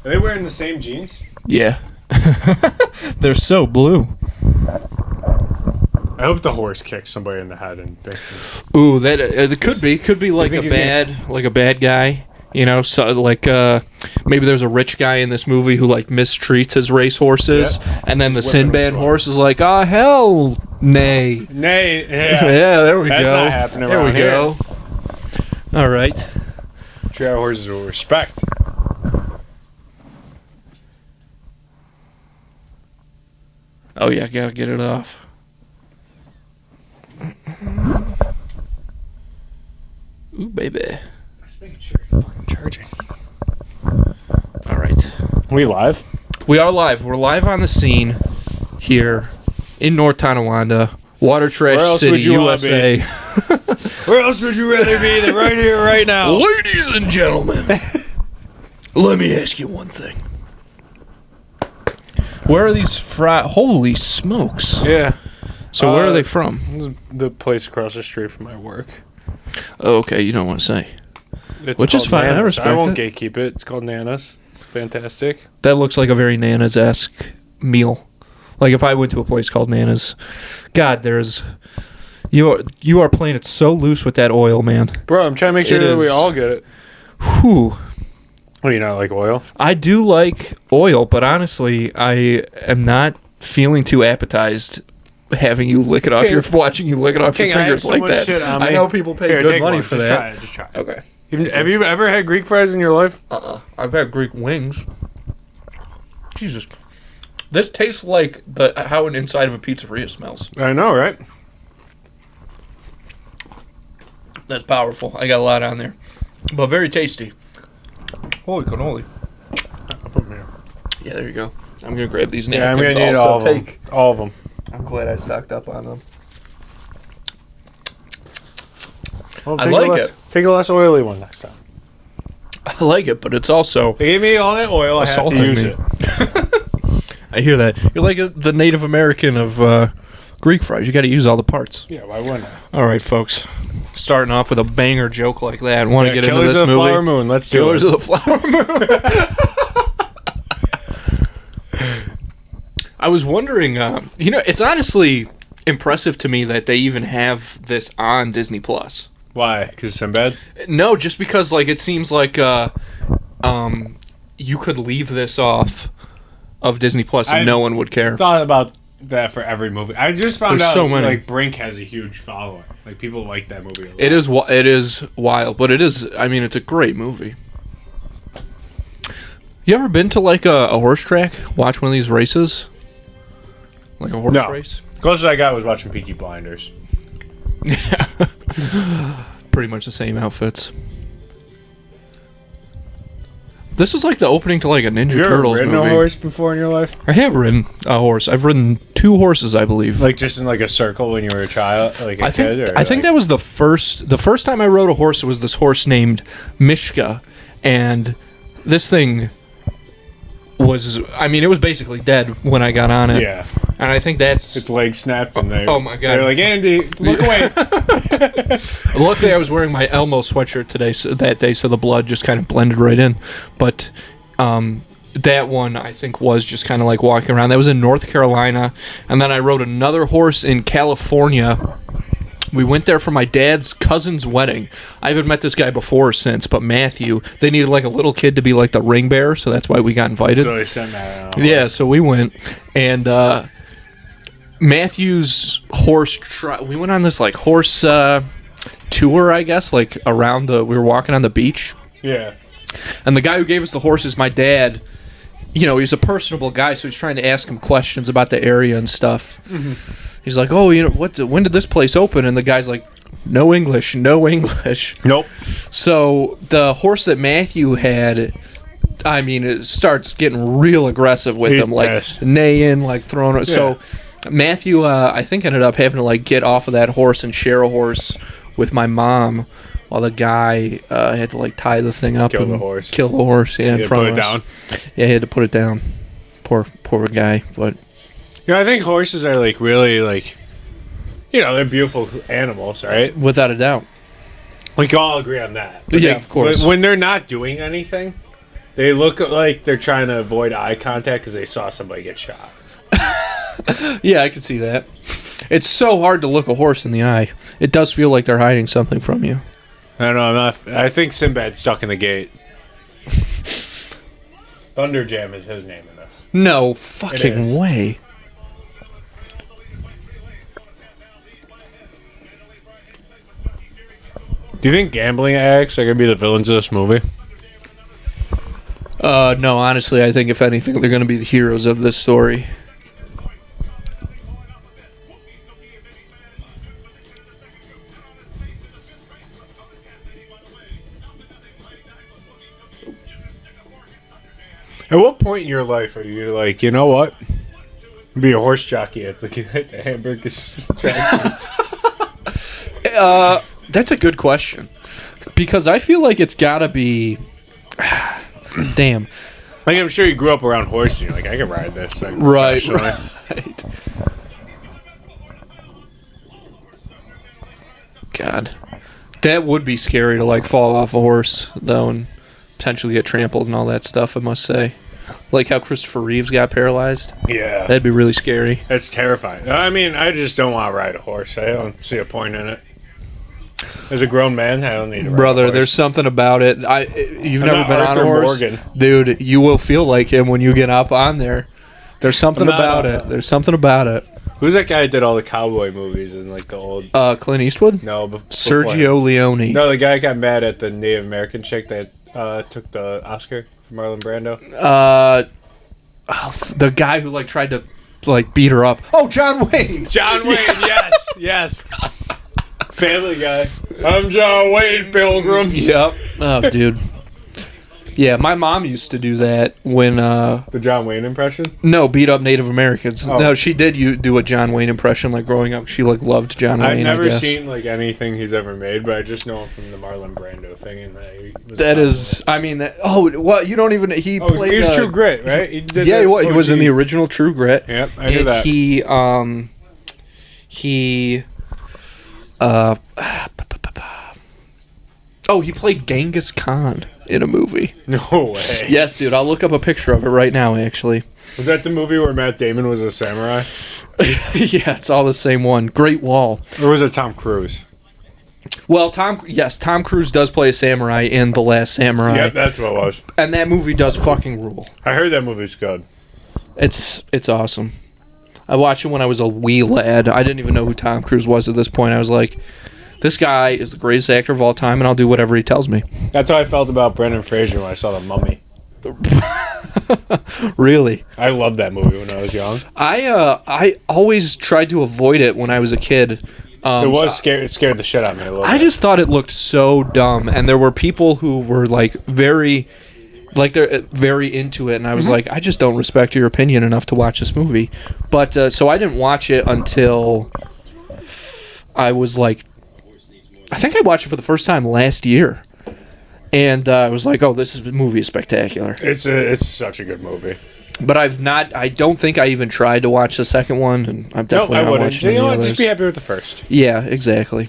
Are they wearing the same jeans? Yeah. They're so blue. I hope the horse kicks somebody in the head and breaks him. Ooh, that it could be like a bad guy. You know, so like maybe there's a rich guy in this movie who like mistreats his race horses, and then the Sinbad horse is like, "Ah, hell, nay, yeah, yeah." There we That's go. not happening There we around here. go. All right. Treat our horses with respect. Oh yeah, gotta get it off. Ooh, baby. Just making sure it's fucking charging. All right. We live? We are live. We're live on the scene here in North Tonawanda, Water Where Trash else City, would you wanna USA. Where else would you rather be than right here, right now? Ladies and gentlemen, let me ask you one thing. Where are these Holy smokes. Yeah. So where are they from? The place across the street from my work. Oh, okay, you don't want to say. It's Which is called fine, I Nana's. respect I won't it. gatekeep it. It's called Nana's. It's fantastic. That looks like a very Nana's-esque meal. Like if I went to a place called Nana's. God, you are playing it so loose with that oil, man. Bro, I'm trying to make sure that we all get it. Whew. What, do you not like oil? I do like oil, but honestly, I am not feeling too appetized having you lick it off watching you lick it off your fingers like that. I know people pay good money for that. Just try it. Okay. Have you ever had Greek fries in your life? I've had Greek wings. Jesus. This tastes like how an inside of a pizzeria smells. I know, right? That's powerful. I got a lot on there. But very tasty. Holy cannoli. I'll put them here. Yeah, there you go. I'm going to grab these Yeah, I'm napkins going to need also. all of them. All of them. I'm glad I stocked up on them. Well, I like it. Take a less oily one next time. I like it, but it's also... They gave me all that oil. I have to assaulting use me. it. I hear that. You're like the Native American of Greek fries. You got to use all the parts. Yeah, why wouldn't I? All right, folks. Starting off with a banger joke like that. Want to get into Killers this of the movie? Flower Moon. Let's do Killers it. of the Flower Moon. I was wondering, it's honestly impressive to me that they even have this on Disney Plus. Why? Because Sinbad? No, just because it seems like you could leave this off of Disney Plus and no one would care. Thought about that for every movie. I just found There's out so many. Brink has a huge following. Like people like that movie a lot. It is wild, but it's a great movie. You ever been to a horse track? Watch one of these races? Like a horse race? Closest I got was watching Peaky Blinders. Yeah. Pretty much the same outfits. This is like the opening to a Ninja Turtles ridden movie. a horse before in your life? I have ridden a horse. I've ridden 2 horses, I believe. Just in a circle when you were a child, I think that was the first time I rode a horse. It was this horse named Mishka, and this thing was, it was basically dead when I got on it. Yeah. And I think that's... Its legs snapped and oh my God. They're like, Andy, look away. Luckily, I was wearing my Elmo sweatshirt that day, so the blood just kind of blended right in. But that one, I think, was just kind of walking around. That was in North Carolina. And then I rode another horse in California. We went there for my dad's cousin's wedding. I haven't met this guy before or since, but Matthew, they needed a little kid to be the ring bearer, so that's why we got invited. So they sent that out. Yeah, so we went, and Matthew's horse. We went on this horse tour, I guess, around we were walking on the beach. Yeah. And the guy who gave us the horse is my dad. He's a personable guy, so he's trying to ask him questions about the area and stuff. Mm-hmm. He's like, "Oh, when did this place open?" And the guy's like, "No English, no English." Nope. So the horse that Matthew had, it starts getting real aggressive with him, pissed. neighing, throwing it. Yeah. So Matthew, I think, ended up having to get off of that horse and share a horse with my mom, while the guy had to tie the thing up Kill and the horse. kill the horse. Yeah, in front of us. Put it down. Yeah, he had to put it down. Poor guy, but. I think horses are really they're beautiful animals, right? Without a doubt. We can all agree on that. But yeah, of course. When they're not doing anything, They look like they're trying to avoid eye contact because they saw somebody get shot. Yeah, I can see that. It's so hard to look a horse in the eye. It does feel like they're hiding something from you. I don't know. I think Sinbad's stuck in the gate. Thunderjam is his name in this. No fucking way. Do you think gambling addicts are going to be the villains of this movie? No, honestly, I think if anything, they're going to be the heroes of this story. At what point in your life are you like, you know what? Be a horse jockey at the hamburger track. That's a good question. Because I feel like it's got to be... Damn. Like, I'm sure you grew up around horses. And you're like, I can ride this thing. Right. God. That would be scary to, like, fall off a horse, though, and potentially get trampled and all that stuff, I must say. Like how Christopher Reeves got paralyzed. Yeah. That'd be really scary. That's terrifying. I mean, I just don't want to ride a horse. I don't see a point in it. As a grown man, I don't need to ride Brother, a horse. There's something about it. You've never been on a horse? Morgan. Dude, you will feel like him when you get up on there. There's something about it. There's something about it. Who's that guy that did all the cowboy movies in like the old... Clint Eastwood? No, Sergio Leone. No, the guy got mad at the Native American chick that took the Oscar for Marlon Brando. The guy who like tried to like beat her up. Oh, John Wayne. John Wayne, yes. Family Guy. I'm John Wayne, Pilgrims. Yep. Oh, dude. Yeah, my mom used to do that when... The John Wayne impression? No, beat up Native Americans. Oh. No, she did do a John Wayne impression, like, growing up. She, like, loved John Wayne, I've never I guess. seen, like, anything he's ever made, but I just know him from the Marlon Brando thing. And that is... I mean, that... Oh, what? You don't even... He played... He was True Grit, right? He did he was in the original True Grit. Yep, I knew that. He played Genghis Khan in a movie. No way. Yes, dude. I'll look up a picture of it right now, actually. Was that the movie where Matt Damon was a samurai? Yeah, it's all the same one. Great Wall. Or was it Tom Cruise? Well, Tom Cruise does play a samurai in The Last Samurai. Yep, that's what it was. And that movie does fucking rule. I heard that movie's good. It's awesome. I watched it when I was a wee lad. I didn't even know who Tom Cruise was at this point. I was like, this guy is the greatest actor of all time, and I'll do whatever he tells me. That's how I felt about Brendan Fraser when I saw The Mummy. Really? I loved that movie when I was young. I always tried to avoid it when I was a kid. It scared the shit out of me a little bit. I just thought it looked so dumb, and there were people who were like they're very into it, and I was like, I just don't respect your opinion enough to watch this movie. But so I didn't watch it until I was like, I think I watched it for the first time last year, and I was like, oh, this movie is spectacular. It's such a good movie. But I don't think I even tried to watch the second one, and I'm definitely not watching any others. Just be happy with the first. Yeah, exactly.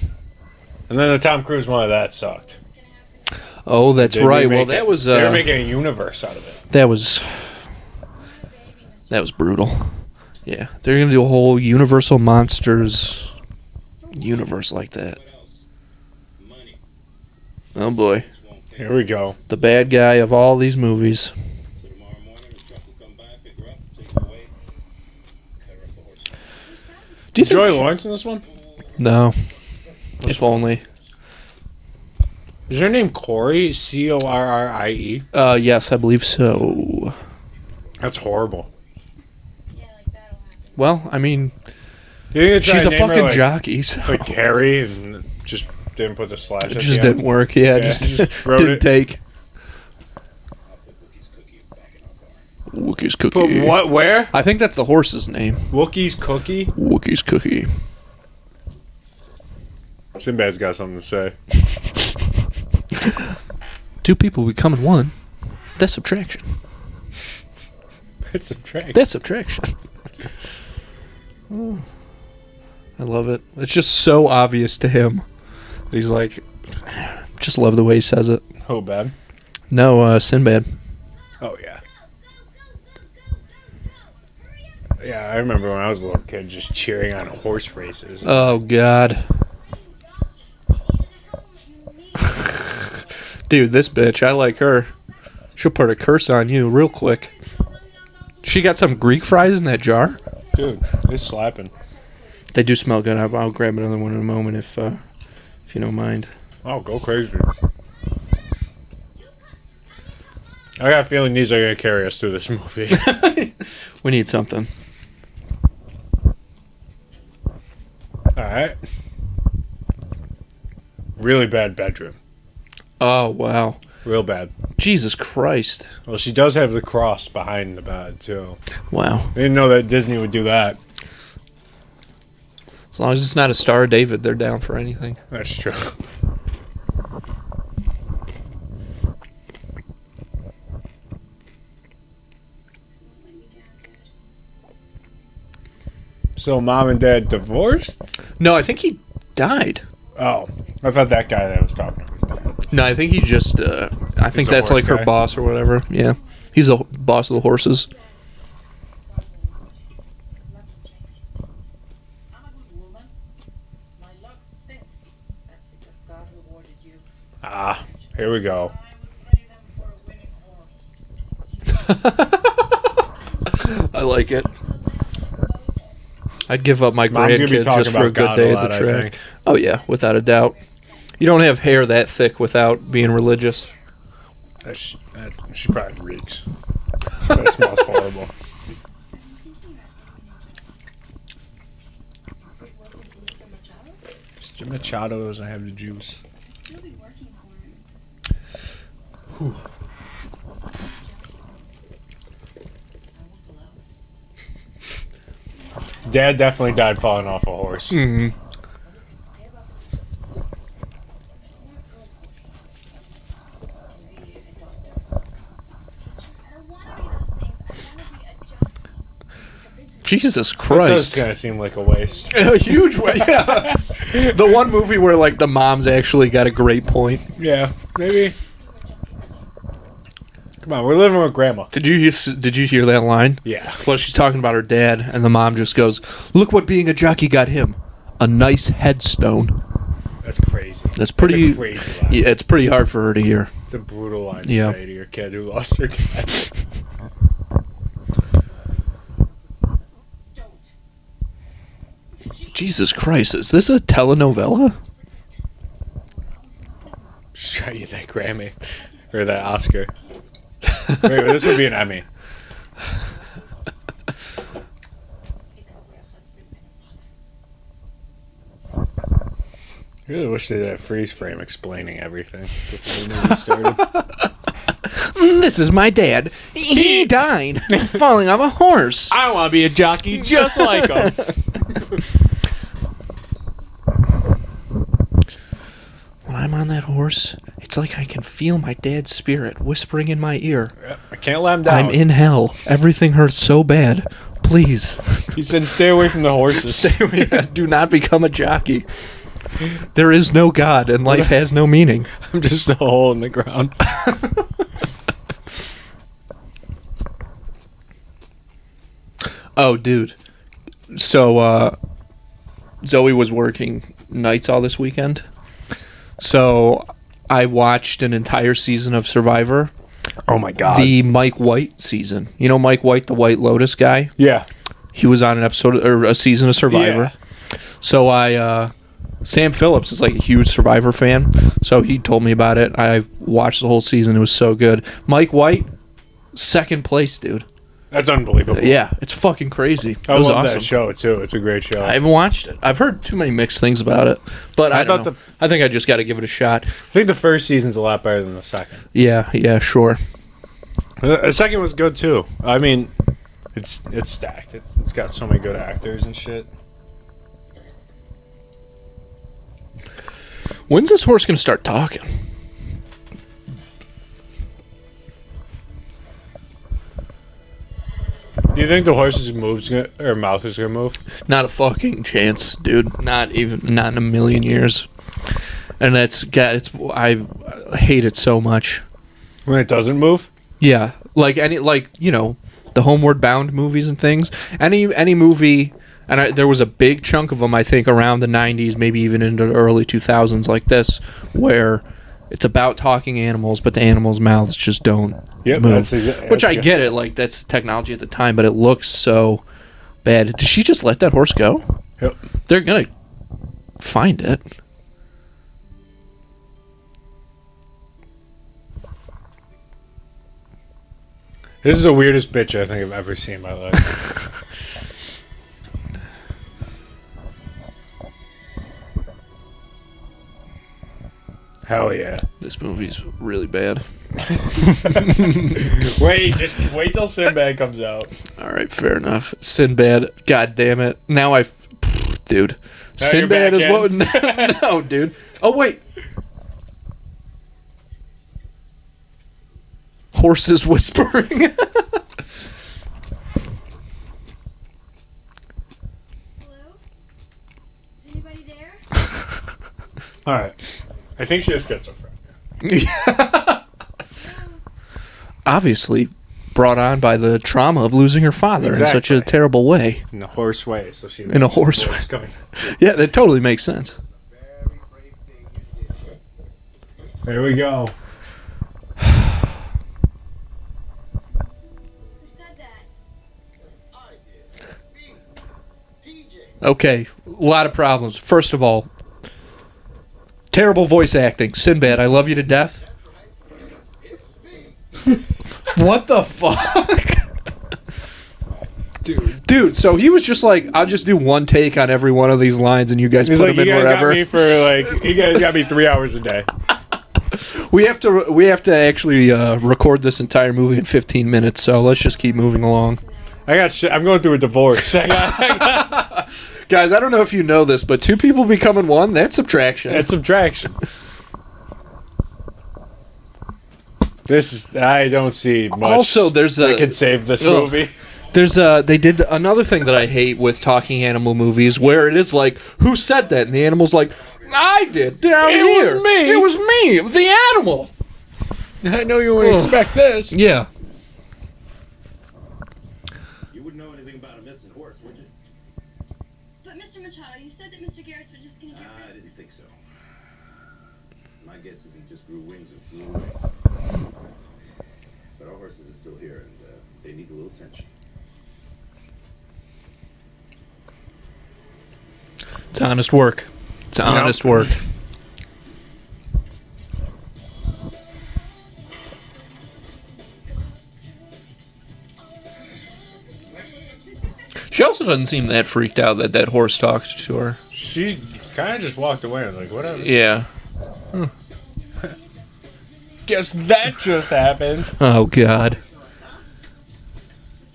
And then the Tom Cruise one of that sucked. Oh, that's right. Well, that was... they were making a universe out of it. That was brutal. Yeah, they're going to do a whole Universal Monsters universe like that. Oh, boy. Here we go. The bad guy of all these movies. Do you Joy Lawrence in this one? No. If only. Is her name Corrie? Corrie? Yes, I believe so. That's horrible. Well, I mean, she's a fucking jockey. So. Like Carrie, and just didn't put the slash. It just didn't work. Yeah, just didn't take. Wookiee's Cookie. But what? Where? I think that's the horse's name. Wookiee's Cookie? Wookiee's Cookie. Sinbad's got something to say. Two people becoming one. That's subtraction. It's subtraction. That's subtraction. Oh, I love it. It's just so obvious to him. He's like, just love the way he says it. Oh, bad. No, Sinbad. Oh, yeah. Yeah, I remember when I was a little kid just cheering on horse races. Oh, God. Dude, this bitch, I like her. She'll put a curse on you real quick. She got some Greek fries in that jar? Dude, it's slapping. They do smell good. I'll grab another one in a moment if you don't mind. Oh, go crazy. I got a feeling these are going to carry us through this movie. We need something. Alright. Really bad bedroom. Oh, wow. Real bad. Jesus Christ. Well, she does have the cross behind the bed, too. Wow. I didn't know that Disney would do that. As long as it's not a Star of David, they're down for anything. That's true. So mom and dad divorced? No, I think he died. Oh, I thought that guy that was talking was dad. No, I think he just, I think a that's horse like her guy? boss or whatever. Yeah. He's the boss of the horses. I'm a good woman. My luck stinks. That's because God rewarded you. Ah, here we go. I would trade them for a winning horse. I like it. I'd give up my Mom's gonna be grandkids talking just for a about good God day a at lot, the I track. think. Oh, yeah, without a doubt. You don't have hair that thick without being religious. She probably reeks. That smells horrible. Mr. Machado doesn't have the juice. You'll be working for him. Dad definitely died falling off a horse. Mm-hmm. I don't want to be those things. I want to be a jockey. Jesus It does Christ. kind of seem like a waste. A huge way, yeah. The one movie where, like, the mom's actually got a great point. Yeah, maybe. Come on, we're living with Grandma. Did you hear that line? Yeah. Well, she's talking about her dad, and the mom just goes, "Look what being a jockey got him. A nice headstone." That's crazy. That's pretty. That's a crazy line. Yeah, it's pretty hard for her to hear. It's a brutal line to Yeah. say to your kid who lost their dad. Jesus Christ, is this a telenovela? Just trying to get that Grammy. Or that Oscar. Wait, this would be an Emmy. I really wish they did a freeze frame explaining everything before the movie started. This is my dad. He died falling off a horse. I want to be a jockey just like him. When I'm on that horse, it's like I can feel my dad's spirit whispering in my ear. I can't let him down. I'm in hell. Everything hurts so bad. Please, He said stay away from the horses. stay away. Do not become a jockey. There is no God, and life has no meaning. I'm just a hole in the ground. Oh, dude. So, Zoe was working nights all this weekend. So, I watched an entire season of Survivor. Oh my god. The Mike White season. You know Mike White, the White Lotus guy? Yeah. He was on an episode or a season of Survivor. So Sam Phillips is like a huge Survivor fan. So he told me about it. I watched the whole season. It was so good. Mike White, second place, dude. That's unbelievable. Yeah, it's fucking crazy. It I was love awesome. that show too. It's a great show. I haven't watched it. I've heard too many mixed things about it, but I thought don't know. I think I just got to give it a shot. I think the first season's a lot better than the second. Yeah, sure. The second was good too. I mean, it's stacked. It's got so many good actors and shit. When's this horse gonna start talking? Do you think the horse's mouth is gonna move? Not a fucking chance, dude. Not in a million years. And I hate it so much. When it doesn't move? Yeah, Like the Homeward Bound movies and things. Any movie, and there was a big chunk of them, I think, around the 90s, maybe even into the early 2000s, like this, where it's about talking animals, but the animals' mouths just don't move. Which I get it, like that's technology at the time, but it looks so bad. Did she just let that horse go? Yep. They're gonna find it. This is the weirdest bitch I think I've ever seen in my life. Hell yeah. This movie's really bad. Wait till Sinbad comes out. All right, fair enough. Sinbad, god damn it. Now dude. Now Sinbad is you're what? No, dude. Oh, wait. Horses whispering. Hello? Is anybody there? Alright. I think she has schizophrenia. Obviously brought on by the trauma of losing her father in such a terrible way. In a horse way, so she In a horse way. coming. Yeah, that totally makes sense. There we go. Who said that? Okay, a lot of problems. First of all, terrible voice acting. Sinbad, I love you to death. What the fuck? Dude, so he was just like, I'll just do one take on every one of these lines and you guys He's put like, them in wherever. you guys got me 3 hours a day. We have to actually record this entire movie in 15 minutes, so let's just keep moving along. I got shit. I'm going through a divorce. Guys, I don't know if you know this, but two people becoming one, that's subtraction. It's subtraction. I don't see much. Also, there's that could save this movie. They did another thing that I hate with talking animal movies, where it is like, who said that? And the animal's like, I did down here. It was me, the animal. I know you wouldn't expect this. Yeah. You wouldn't know anything about a missing horse, would you? But Mr. Machado, you said that Mr. Garris was just gonna get rid I didn't think so. My guess is he just grew wings and flew away. But our horses are still here, and they need a little attention. It's honest work. It's honest work. She also doesn't seem that freaked out that that horse talked to her. She kind of just walked away and was like, whatever. Yeah. Guess that just happened. Oh, God.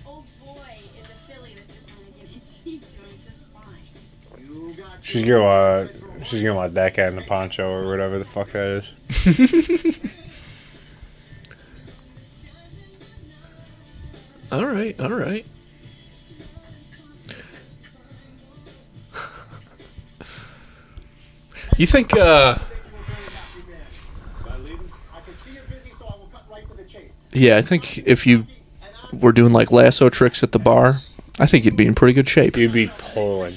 old boy is a filly with this Flanagan, and she's doing just fine. She's gonna want that guy in the poncho or whatever the fuck that is. All right, all right. You think, yeah, I think if you were doing like lasso tricks at the bar, I think you'd be in pretty good shape. You'd be pulling.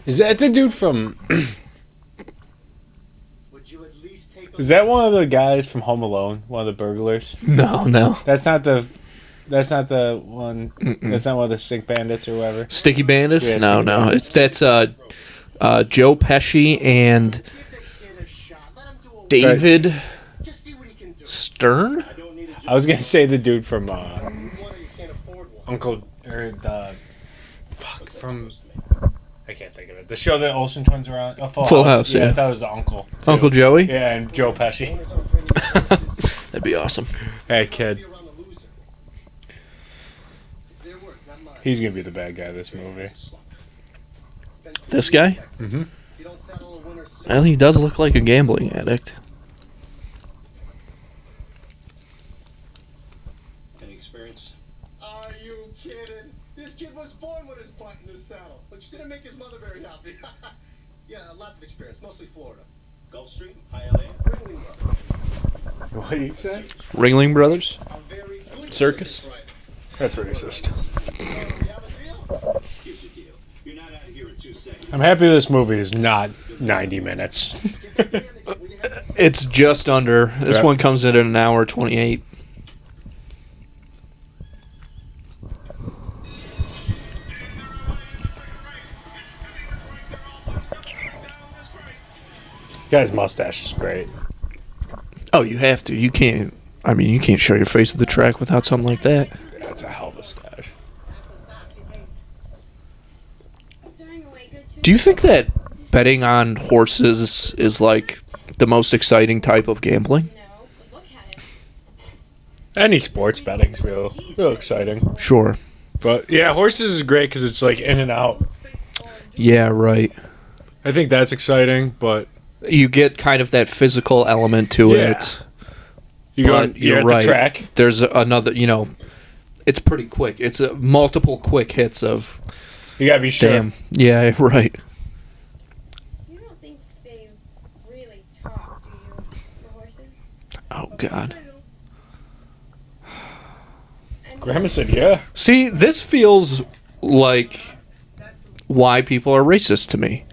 Is that the dude from... Is that one of the guys from Home Alone? One of the burglars? No. That's not the one. Mm-mm. That's not one of the Stink Bandits or whatever. Sticky Bandits? Yeah, No. Sticky Bandits. That's Joe Pesci and David Stern? I was gonna say the dude from Uncle or the fuck from I can't think of it. The show that Olsen twins were on. Full House, yeah. That was the uncle. too. Uncle Joey? Yeah, and Joe Pesci. That'd be awesome. Hey kid. He's gonna be the bad guy of this movie. This guy? Mm-hmm. Well, he does look like a gambling addict. Any experience? Are you kidding? This kid was born with his butt in the saddle, which didn't make his mother very happy. Yeah, lots of experience, mostly Florida. Gulf Street? Hialeah? Ringling Brothers. What did he say? Ringling Brothers Circus. That's racist. Here's the deal. You're not out of here in 2 seconds. I'm happy this movie is not 90 minutes. It's just under. This Yeah. one comes in at an hour 28. Guy's mustache is great. Oh, you have to. You can't. I mean, you can't show your face at the track without something like that. That's a hell of a stash. Do you think that betting on horses is like the most exciting type of gambling? No, but look at it. Any sports betting's real exciting. Sure. But yeah, horses is great because it's like in and out. Yeah, right. I think that's exciting, but You get kind of that physical element to Yeah. it. you're You're at right. the track. There's another, it's pretty quick. It's multiple quick hits of, You gotta be sure. damn. Yeah, right. You don't think they really talk, do you, the horses? Oh, God. And Grandma said, "Yeah." See, this feels like why people are racist to me.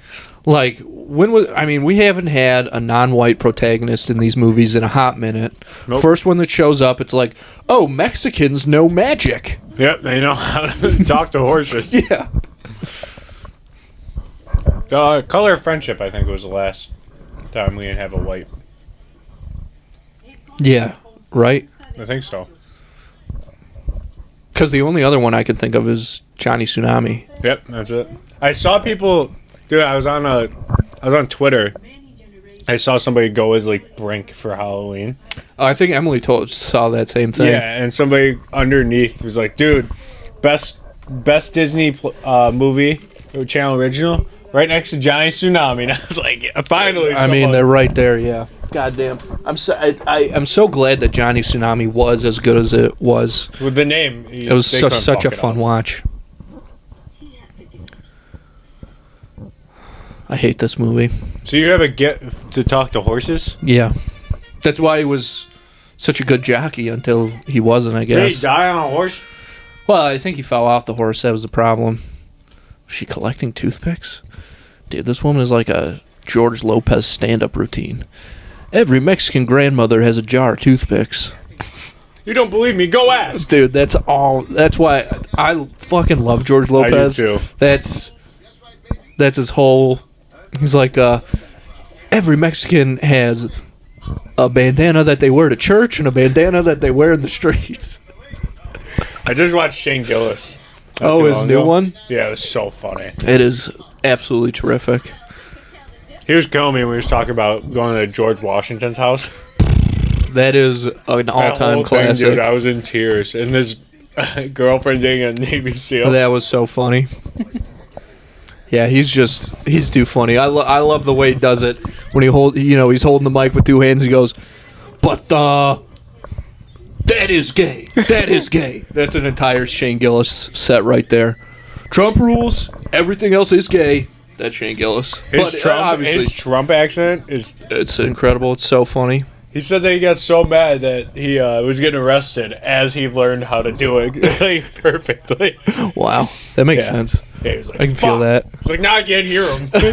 Like, we haven't had a non-white protagonist in these movies in a hot minute. Nope. First one that shows up, it's like, oh, Mexicans know magic. Yep, they know how to talk to horses. Yeah. The Color of Friendship, I think, was the last time we didn't have a white. Yeah, right? I think so. Because the only other one I can think of is Johnny Tsunami. Yep, that's it. I saw people, dude. I was on Twitter. I saw somebody go as like Brink for Halloween. I think Emily saw that same thing. Yeah, and somebody underneath was like, "Dude, best Disney movie, channel original, right next to Johnny Tsunami." And I was like, "Finally!" I mean, someone- they're right there. Yeah. Goddamn. I'm so glad that Johnny Tsunami was as good as it was. with the name. It was such a fun watch. I hate this movie. So you ever get to talk to horses? Yeah. That's why he was such a good jockey until he wasn't, I Did he guess. die on a horse? Well, I think he fell off the horse. That was the problem. Was she collecting toothpicks? Dude, this woman is like a George Lopez stand-up routine. Every Mexican grandmother has a jar of toothpicks. You don't believe me? Go ask. Dude, that's why I fucking love George Lopez. too. That's his whole. He's like, every Mexican has a bandana that they wear to church and a bandana that they wear in the streets. I just watched Shane Gillis. not Oh, too his long new ago. one? Yeah, it was so funny. It is absolutely terrific. He was killing me when we was talking about going to George Washington's house. That is an That all-time whole thing, classic. dude, I was in tears. And his girlfriend being a Navy SEAL. That was so funny. Yeah, he's too funny. I love the way he does it when he's holding the mic with two hands. He goes, but that is gay. That is gay. That's an entire Shane Gillis set right there. Trump rules. Everything else is gay. That's Shane Gillis. His But, Trump, obviously, his Trump accent is. it's incredible. It's so funny. He said that he got so mad that he was getting arrested as he learned how to do it like, perfectly. Wow, that makes Yeah. sense. Yeah, he was like, I can feel "Fuck." that. It's like, now I can't hear him. So you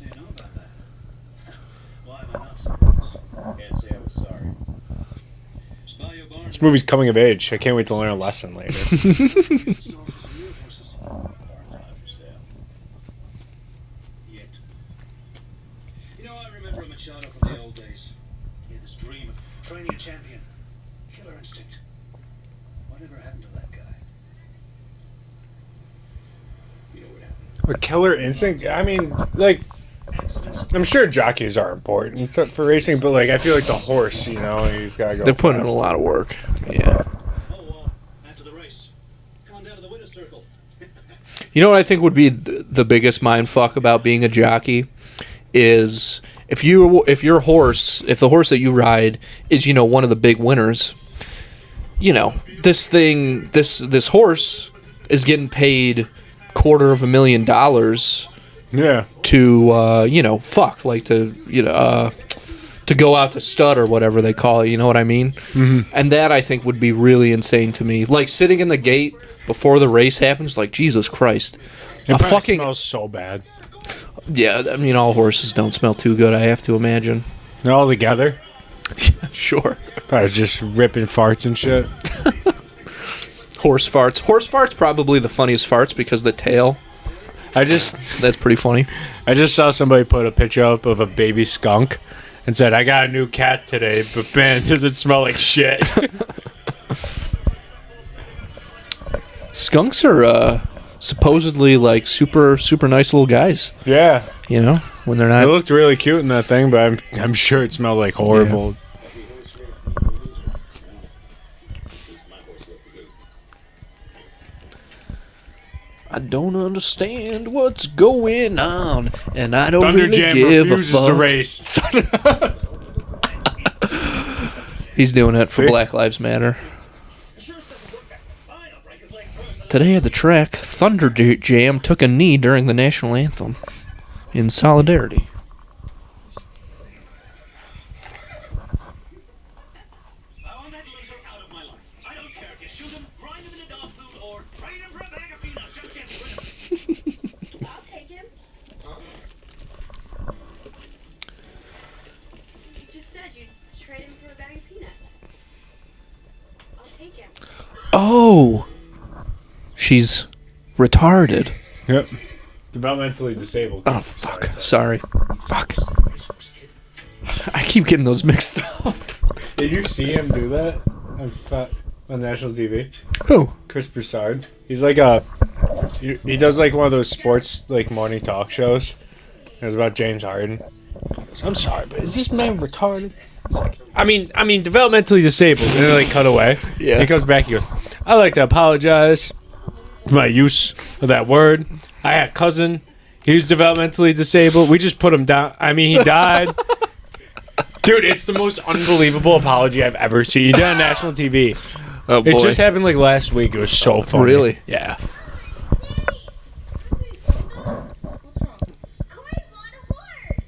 know about that? Why am I not surprised? Can't say I was sorry. Smell your barn. This movie's coming of age. I can't wait to learn a lesson later. You know, I remember a Machado from the old days. He had this dream of training a champion. Killer instinct. Whatever happened to that guy? You know what happened? A killer instinct? I mean, like, Accidents. I'm sure jockeys are important for racing, but, like, I feel like the horse, he's got to go. They're putting in fast. a lot of work. Yeah. Oh, after the race. Come on down to the winner's circle. You know what I think would be the biggest mind fuck about being a jockey is if the horse that you ride is one of the big winners, this horse is getting paid $250,000 Yeah. to fuck, like to go out to stud or whatever they call it. You know what I mean? Mm-hmm. And that I think would be really insane to me. Like sitting in the gate before the race happens, like Jesus Christ. It probably smells so bad. Yeah, I mean, all horses don't smell too good, I have to imagine. They're all together. Sure. Probably just ripping farts and shit. Horse farts. Horse farts probably the funniest farts because the tail. That's pretty funny. I just saw somebody put a picture up of a baby skunk and said, "I got a new cat today, but man, does it smell like shit." Skunks are supposedly like super nice little guys. Yeah. You know, when they're not. It looked really cute in that thing, but I'm sure it smelled like horrible. I don't understand what's going on, and I don't Thunder really Jam give a refuses fuck. to race. He's doing it for Black Lives Matter. Today at the track, Thunder Jam took a knee during the national anthem in solidarity. I want that loser out of my life. I don't care if you shoot him, grind him in a dog food, or trade him for a bag of peanuts. Just get rid of him. I'll take him. You just said you'd trade him for a bag of peanuts. I'll take him. Oh! She's retarded. Yep. Developmentally disabled. Oh, fuck. Sorry. Fuck. I keep getting those mixed up. Did you see him do that on national TV? Who? Chris Broussard. He's like he does like one of those sports like morning talk shows. It was about James Harden. So, I'm sorry, but is this man retarded? He's like, I mean, developmentally disabled. And then like cut away. Yeah. And he comes back. He goes, "I'd like to apologize for my use of that word. I had a cousin. He was developmentally disabled. We just put him down. I mean, he died." Dude, it's the most unbelievable apology I've ever seen. He did it on national TV. Oh, boy. It just happened like last week. It was so funny. Really? Yeah. Corey's on a horse.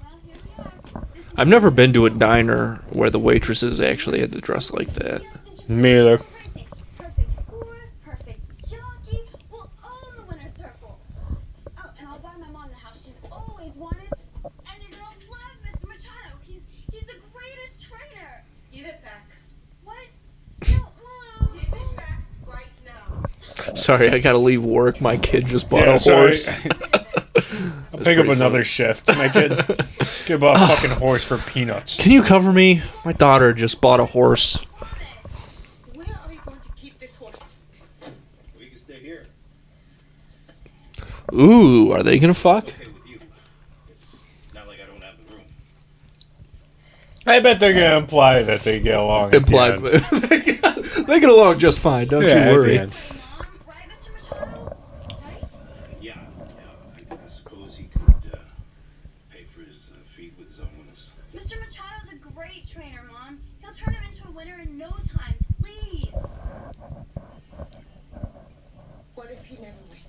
Well, here we are. This is I've never been to a diner where the waitresses actually had to dress like that. Me either. perfect. Perfect score, perfect jockey. We'll own the winner's circle. Oh, and I'll buy my mom the house she's always wanted. And you're gonna love Mr. Machado. He's the greatest trainer. Give it back. What? No, Mom. Give it back right now. Sorry, I gotta leave work. My kid just bought Yeah, a sorry. horse. I'll pick up pretty another shift. My kid bought a fucking horse for peanuts. Can you cover me? My daughter just bought a horse. Where are you going to keep this horse? We can stay here. Ooh, are they gonna fuck? Okay with you. It's not like I don't have the room. I bet they're gonna imply that they get along. at the Implied. end. They get along just fine. Don't Yeah, you at the worry. end. Mom, right, Mr. Machado? Right? Yeah. I suppose he could pay for his feed with his own winners. Mr. Machado's a great trainer, Mom. He'll turn him into a winner in no time. Please. What if he never wins?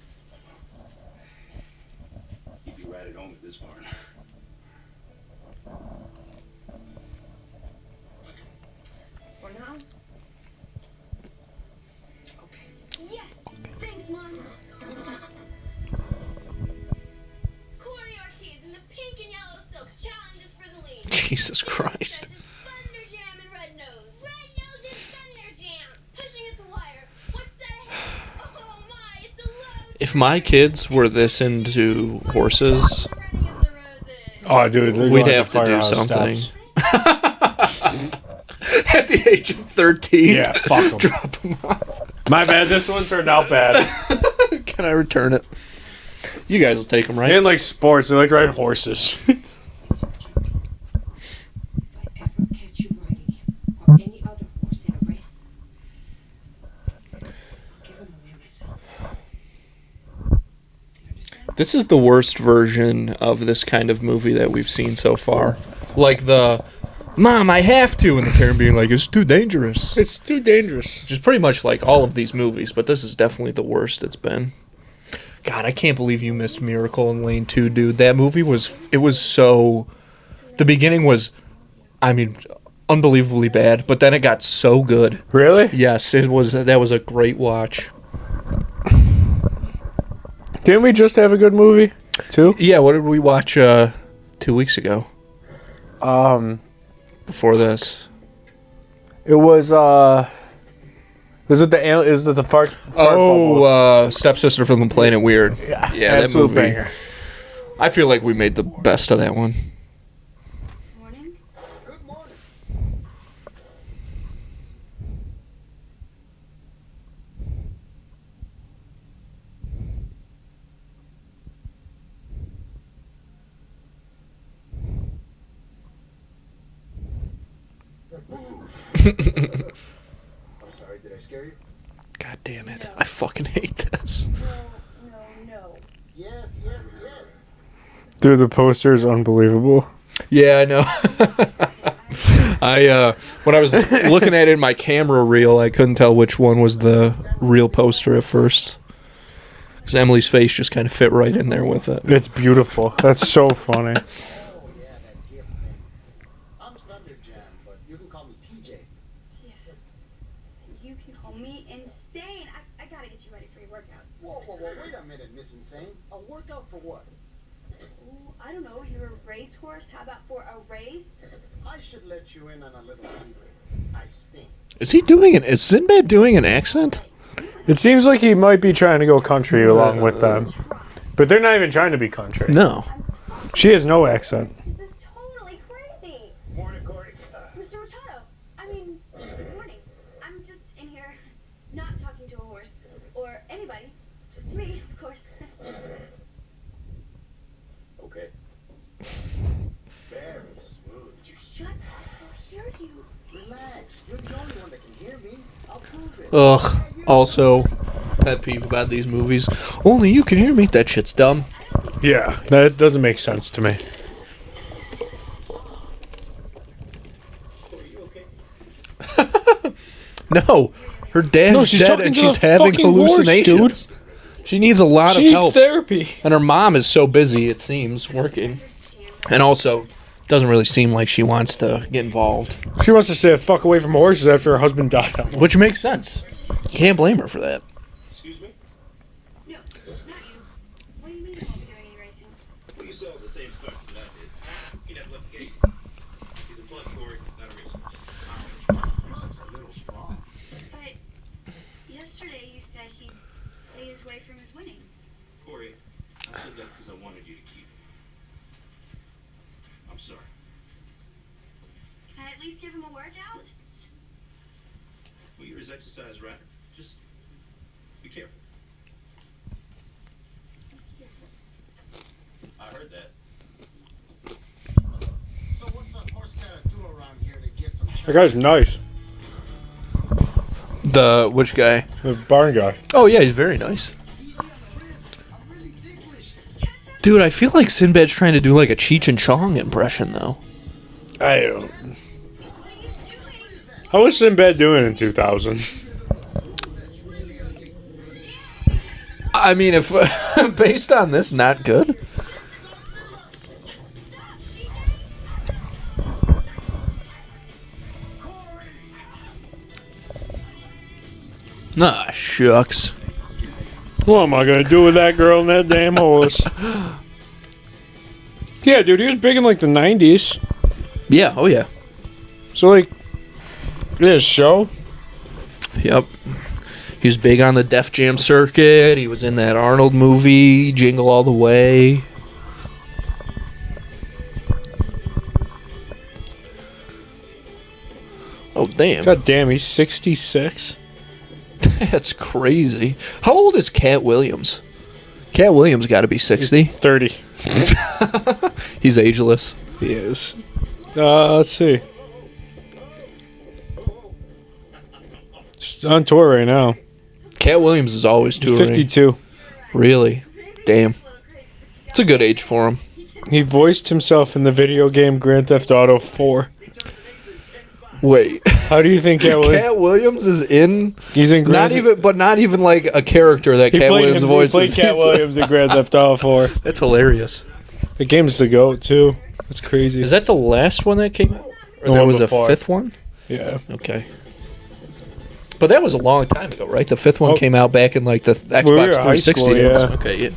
He'd be right at home at this barn. For now? Okay. Yes. Thanks, Mom. Corey Ortiz in the pink and yellow silks challenges for the lead. Jesus Christ. Versus Thunder Jam and Red Nose. Red Nose is Thunder Jam. Pushing at the wire. What's that ahead? Oh my, it's a low. If my kids were this into horses, Running of the roses. Oh, dude, they're we'd going have to do firehouse something. steps. At the age of 13. Yeah, fuck 'em. Drop them off. My bad. This one turned out bad. Can I return it? You guys will take them, They right? didn't like sports. They like riding horses. If I ever catch you riding him or any other horse in a race, I'll give him away myself. You understand? This is the worst version of this kind of movie that we've seen so far. Like the Mom, I have to. And the parent being like, it's too dangerous. It's too dangerous. Which is pretty much like all of these movies, but this is definitely the worst it's been. God, I can't believe you missed Miracle in Lane 2, dude. That movie was so... The beginning was, I mean, unbelievably bad, but then it got so good. Really? Yes, that was a great watch. Didn't we just have a good movie, too? Yeah, what did we watch 2 weeks ago before this? It was is it the fart bubbles? Stepsister from the Planet Weird. Yeah, that absolute movie. banger. I feel like we made the best of that one. Morning. Good morning. I'm sorry, did I scare you? God damn it. I fucking hate this. No. Yes, yes, yes. Dude, the poster is unbelievable. Yeah, I know. When I was looking at it in my camera reel, I couldn't tell which one was the real poster at first. Because Emily's face just kind of fit right in there with it. It's beautiful. That's so funny. Oh, yeah, that gift thing. I'm Thunderjam, but you can call me TJ. Yeah. You can call me insane. I gotta get you ready for your workout. Whoa, wait a minute, Miss Insane. A workout for what? Ooh, I don't know. You're a racehorse. How about for a race? I should let you in on a little secret. I stink. Is Sinbad doing an accent? It seems like he might be trying to go country along with them. But they're not even trying to be country. No. She has no accent. This is totally crazy. Morning, Corey. Mr. Machado. Good morning. I'm just in here, not talking to a horse or anybody. Just to me, of course. Okay. Very smooth. Would you shut up? Who heard you? Relax. You're the only one that can hear me. I'll prove it. Ugh. Also, pet peeve about these movies. Only you can hear me. That shit's dumb. Yeah, that doesn't make sense to me. Corey, you okay? No. Her dad's she's dead talking and to she's a having fucking horse, hallucinations. She needs a lot She of needs help. therapy. And her mom is so busy, it seems, working. And also, doesn't really seem like she wants to get involved. She wants to stay the fuck away from horses after her husband died. Which makes sense. You can't blame her for that. Excuse me? No, not you. What do you mean you won't be doing any racing? Well, you saw the same stuff that I did. He never left the gate. He's a blood, Corey, not a racehorse. Blood's a little strong. But yesterday you said he'd stay his way from his winnings. Corey, I said that because I wanted you to keep. I'm sorry. Can I at least give him a workout? Well, you're his exercise rider. Just be careful. I heard that. So what's a horse gotta do around here to get some That guy's nice. Which guy? The barn guy. Oh, yeah, he's very nice. easy on the ribs? I'm really ticklish. Dude, I feel like Sinbad's trying to do like a Cheech and Chong impression, though. I don't. How was Sinbad doing in 2000? I mean, if based on this, not good. Nah, shucks. What am I gonna do with that girl and that damn horse? Yeah, dude, he was big in like the 90s. Yeah, oh yeah. So like, his show. Yep. He was big on the Def Jam circuit. He was in that Arnold movie, Jingle All the Way. Oh, damn. God damn, he's 66. That's crazy. How old is Cat Williams? Cat Williams got to be 60. 30. He's ageless. He is. Let's see. Just on tour right now. Cat Williams is always He's touring. 52. Really? Damn. It's a good age for him. He voiced himself in the video game Grand Theft Auto 4. Wait. How do you think Cat Williams? Cat Williams is in. He's in Not even like a character that Cat Williams voices. He played Cat Williams in Grand Theft Auto 4. That's hilarious. The game's the GOAT, too. That's crazy. Is that the last one that came out? Or The there one was before. a fifth one? Yeah. Okay. But that was a long time ago, right? The fifth one Oh. came out back in like the Xbox We were in high 360 school, days. yeah. Okay, yeah.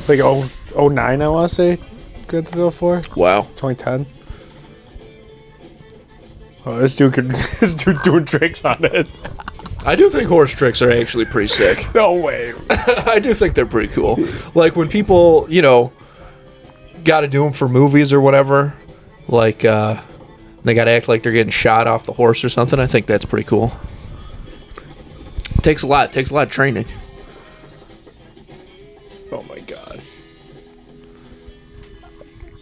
Like 09, I want to say. Grand Theft Auto 4. Wow. 2010. Oh, this dude's doing tricks on it. I do think horse tricks are actually pretty sick. No way. I do think they're pretty cool. Like when people, got to do them for movies or whatever, like they got to act like they're getting shot off the horse or something. I think that's pretty cool. Takes a lot. Takes a lot of training. Oh my god.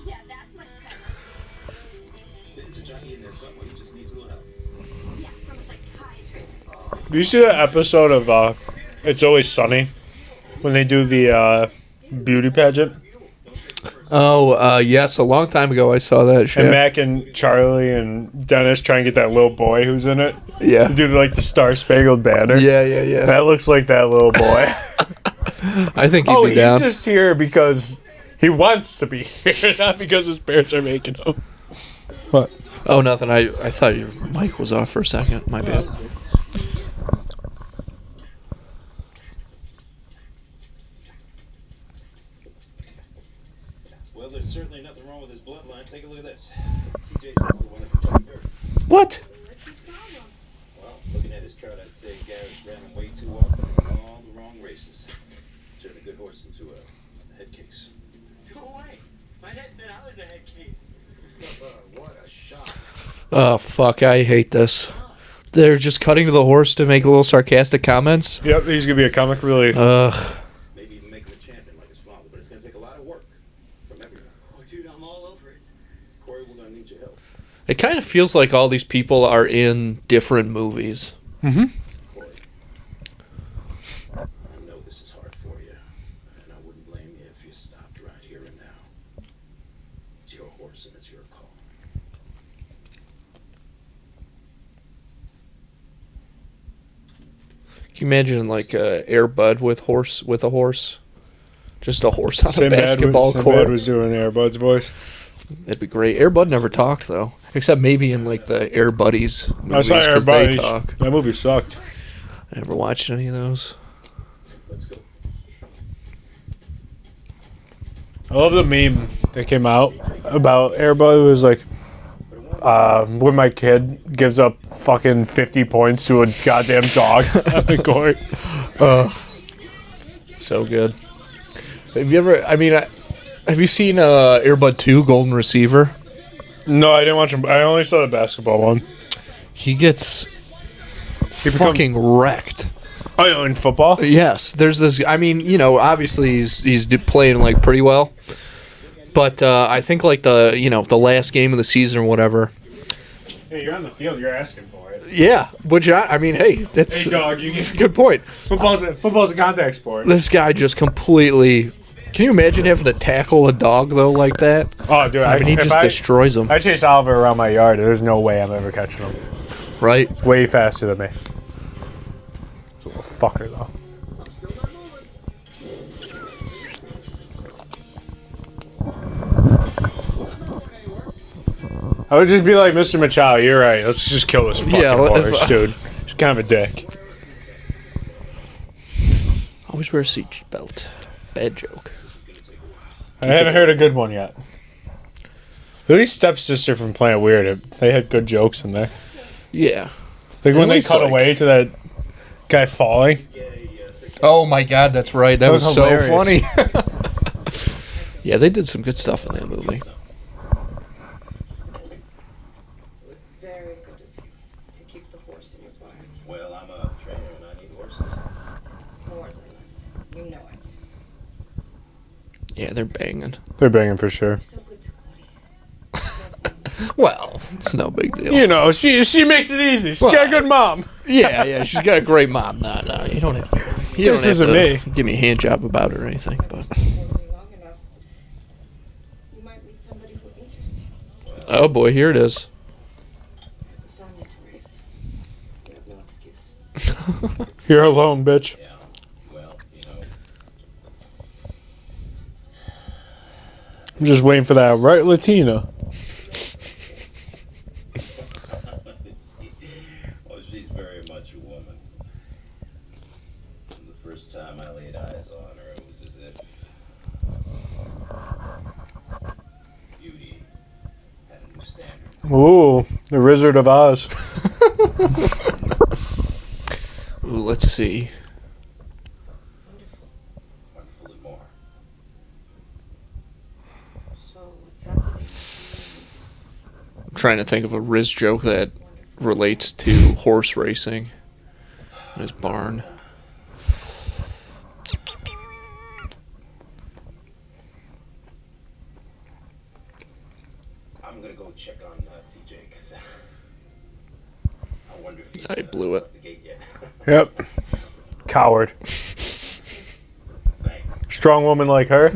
Yeah, that's much better. There's a Johnny in there somewhere. He just needs a little help. Yeah, from a psychiatrist. Do you see that episode of It's Always Sunny when they do the beauty pageant? Oh, yes. A long time ago I saw that shit. And Mac and Charlie and Dennis try and get that little boy who's in it Yeah. to do like the Star Spangled Banner. Yeah. That looks like that little boy. I think he'd Oh, be he's down. just here because he wants to be here, not because his parents are making him. What? Oh, nothing. I thought your mic was off for a second. My bad. Well, there's certainly nothing wrong with his bloodline. Take a look at this. TJ's the one that can check dirt. What? Well, looking at his chart, I'd say Garrett's ran him way too often in all the wrong races. Turned a good horse into a head case. No way. My dad said I was a head case. What a shot. Oh, fuck. I hate this. They're just cutting to the horse to make little sarcastic comments. Yep, he's gonna be a comic relief. Ugh. Maybe even make him a champion like his father, but it's going to take a lot of work from everyone. Oh, dude, I'm all over it. Corey, we're going to need your help. It kind of feels like all these people are in different movies. Mm-hmm. Corey, I know this is hard for you, and I wouldn't blame you if you stopped right here and now. It's your horse and it's your call. Can you imagine like Air Bud with a horse? Just a horse on a basketball court. Sinbad was doing Air Bud's voice. That'd be great. Air Bud never talked though, except maybe in like the Air Buddies I movies saw Air because they Bud's. talk. That movie sucked. I never watched any of those. Let's go. I love the meme that came out about Air Bud. It was like, when my kid gives up fucking 50 points to a goddamn dog on the court. So good. Have you ever? Have you seen Air Bud 2 Golden Receiver? No, I didn't watch him. I only saw the basketball one. He gets becomes- fucking wrecked. Oh, yeah, in football? Yes, there's this. Obviously he's playing like pretty well, but I think like the last game of the season or whatever. Hey, you're on the field. You're asking for it. Yeah, which hey, that's Hey, dog, a good point. football's a contact sport. This guy just completely. Can you imagine having to tackle a dog though like that? Oh, dude, I mean, he if just destroys him, I chase Oliver around my yard. There's no way I'm ever catching him. right? It's way faster than me. It's a little fucker, though. I would just be like, Mr. Machado, you're right. Let's just kill this fucking Yeah, horse, dude. He's kind of a dick. Always wear a seatbelt. Bad joke. I haven't heard a good one yet. At least Stepsister from Planet Weird, they had good jokes in there. Yeah. Like when At they least, cut like- away to that guy falling. Oh my God, that's right. That was was so hilarious. funny. Yeah, they did some good stuff in that movie. It was very good of you to keep the horse in your barn. Well, I'm a trainer and I need horses. More than you know it. Yeah, they're banging. They're banging for sure. So good to Cody. Well, it's no big deal. You know, she makes it easy. She's got a good mom. Yeah, she's got a great mom. No, you don't have to. You This don't isn't have to me. give me a hand job about it or anything. But Maybe long enough, you might meet somebody who interests you. oh boy, here it is. Found You're alone, bitch. Yeah. Well, I'm just waiting for that right Latina. well, she's very much a woman. And the first time I laid eyes on her, it was as if beauty had a new standard. Ooh, the Wizard of Oz. Ooh, let's see. Wonderful and more. So what's happening? I'm trying to think of a Riz joke that relates to horse racing in his barn. I'm gonna go check on TJ because I wonder if he's I blew it. left the gate yet. Yep. Coward. Thanks. Strong woman like her.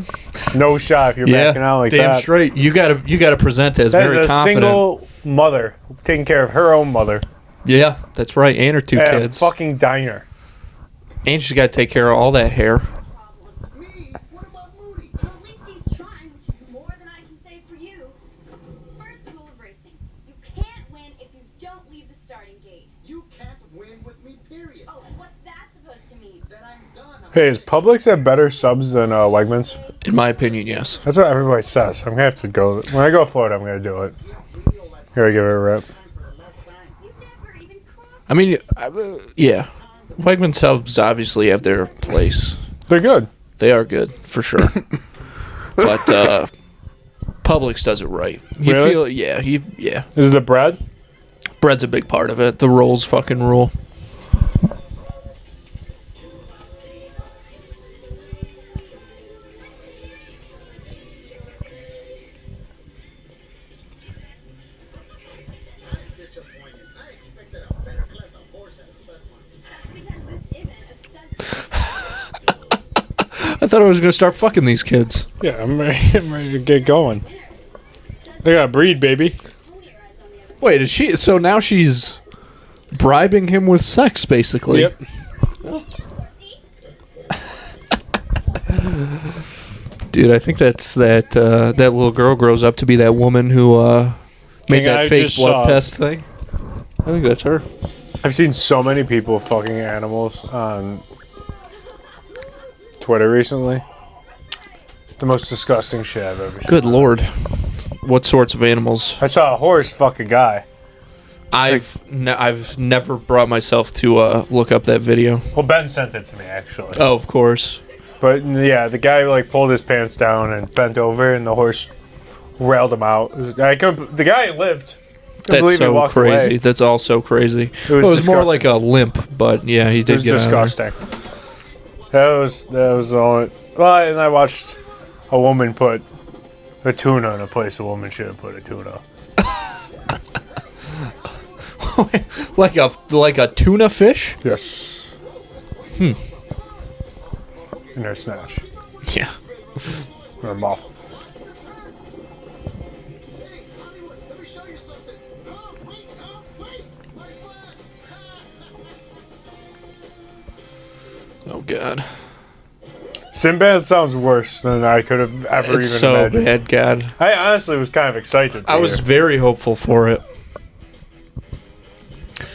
No shot if you're backing out like damn that. straight. You gotta present as That is very a confident. single mother taking care of her own mother Yeah, that's right. And her two at kids. a fucking diner. And she's got to take care of all that hair. Me? What about Moody? Well, at least he's trying, which is more than I can say for you. First rule of racing. You can't win if you don't leave the starting gate. You can't win with me, period. Oh, what's that supposed to mean? Then I'm done. Hey, is Publix have better subs than Wegmans? In my opinion, yes. That's what everybody says. I'm gonna have to go. When I go to Florida, I'm gonna do it. Gotta give it a rip. You've never even crossed. I mean, yeah. Wegman subs obviously have their place. They're good. They are good, for sure. But Publix does it right. You Really? feel, yeah. Is it the bread? Bread's a big part of it. The rolls fucking rule. Disappointed. I expected a better class of horse and stud one. That's because this isn't a stunt. I thought I was going to start fucking these kids. Yeah, I'm ready to get going. They got breed, baby. Pony rides on the other. Wait, is she? So now she's bribing him with sex, basically. Yep. Horsey? Dude, I think that's that little girl grows up to be that woman who made Thing that I fake just blood saw. test thing. I think that's her. I've seen so many people fucking animals on Twitter recently. The most disgusting shit I've ever seen. Good lord. What sorts of animals? I saw a horse fuck a guy. I've never brought myself to look up that video. Well, Ben sent it to me, actually. Oh, of course. But, yeah, the guy, like, pulled his pants down and bent over, and the horse railed him out. The guy lived. Couldn't That's believe he so walked crazy. away. That's all so crazy. It was more disgusting. like a limp, but yeah, he It did was get out of there. disgusting. That was the only... Well, and I watched a woman put a tuna in a place a woman should have put a tuna. like a tuna fish? Yes. Hmm. In her snatch. Yeah. In her mouth. Hey, Hollywood, let me show you something. No, wait, my flag. Oh god. Sinbad sounds worse than I could have ever It's even so imagined. bad, God. I honestly was kind of excited. I was very hopeful for it.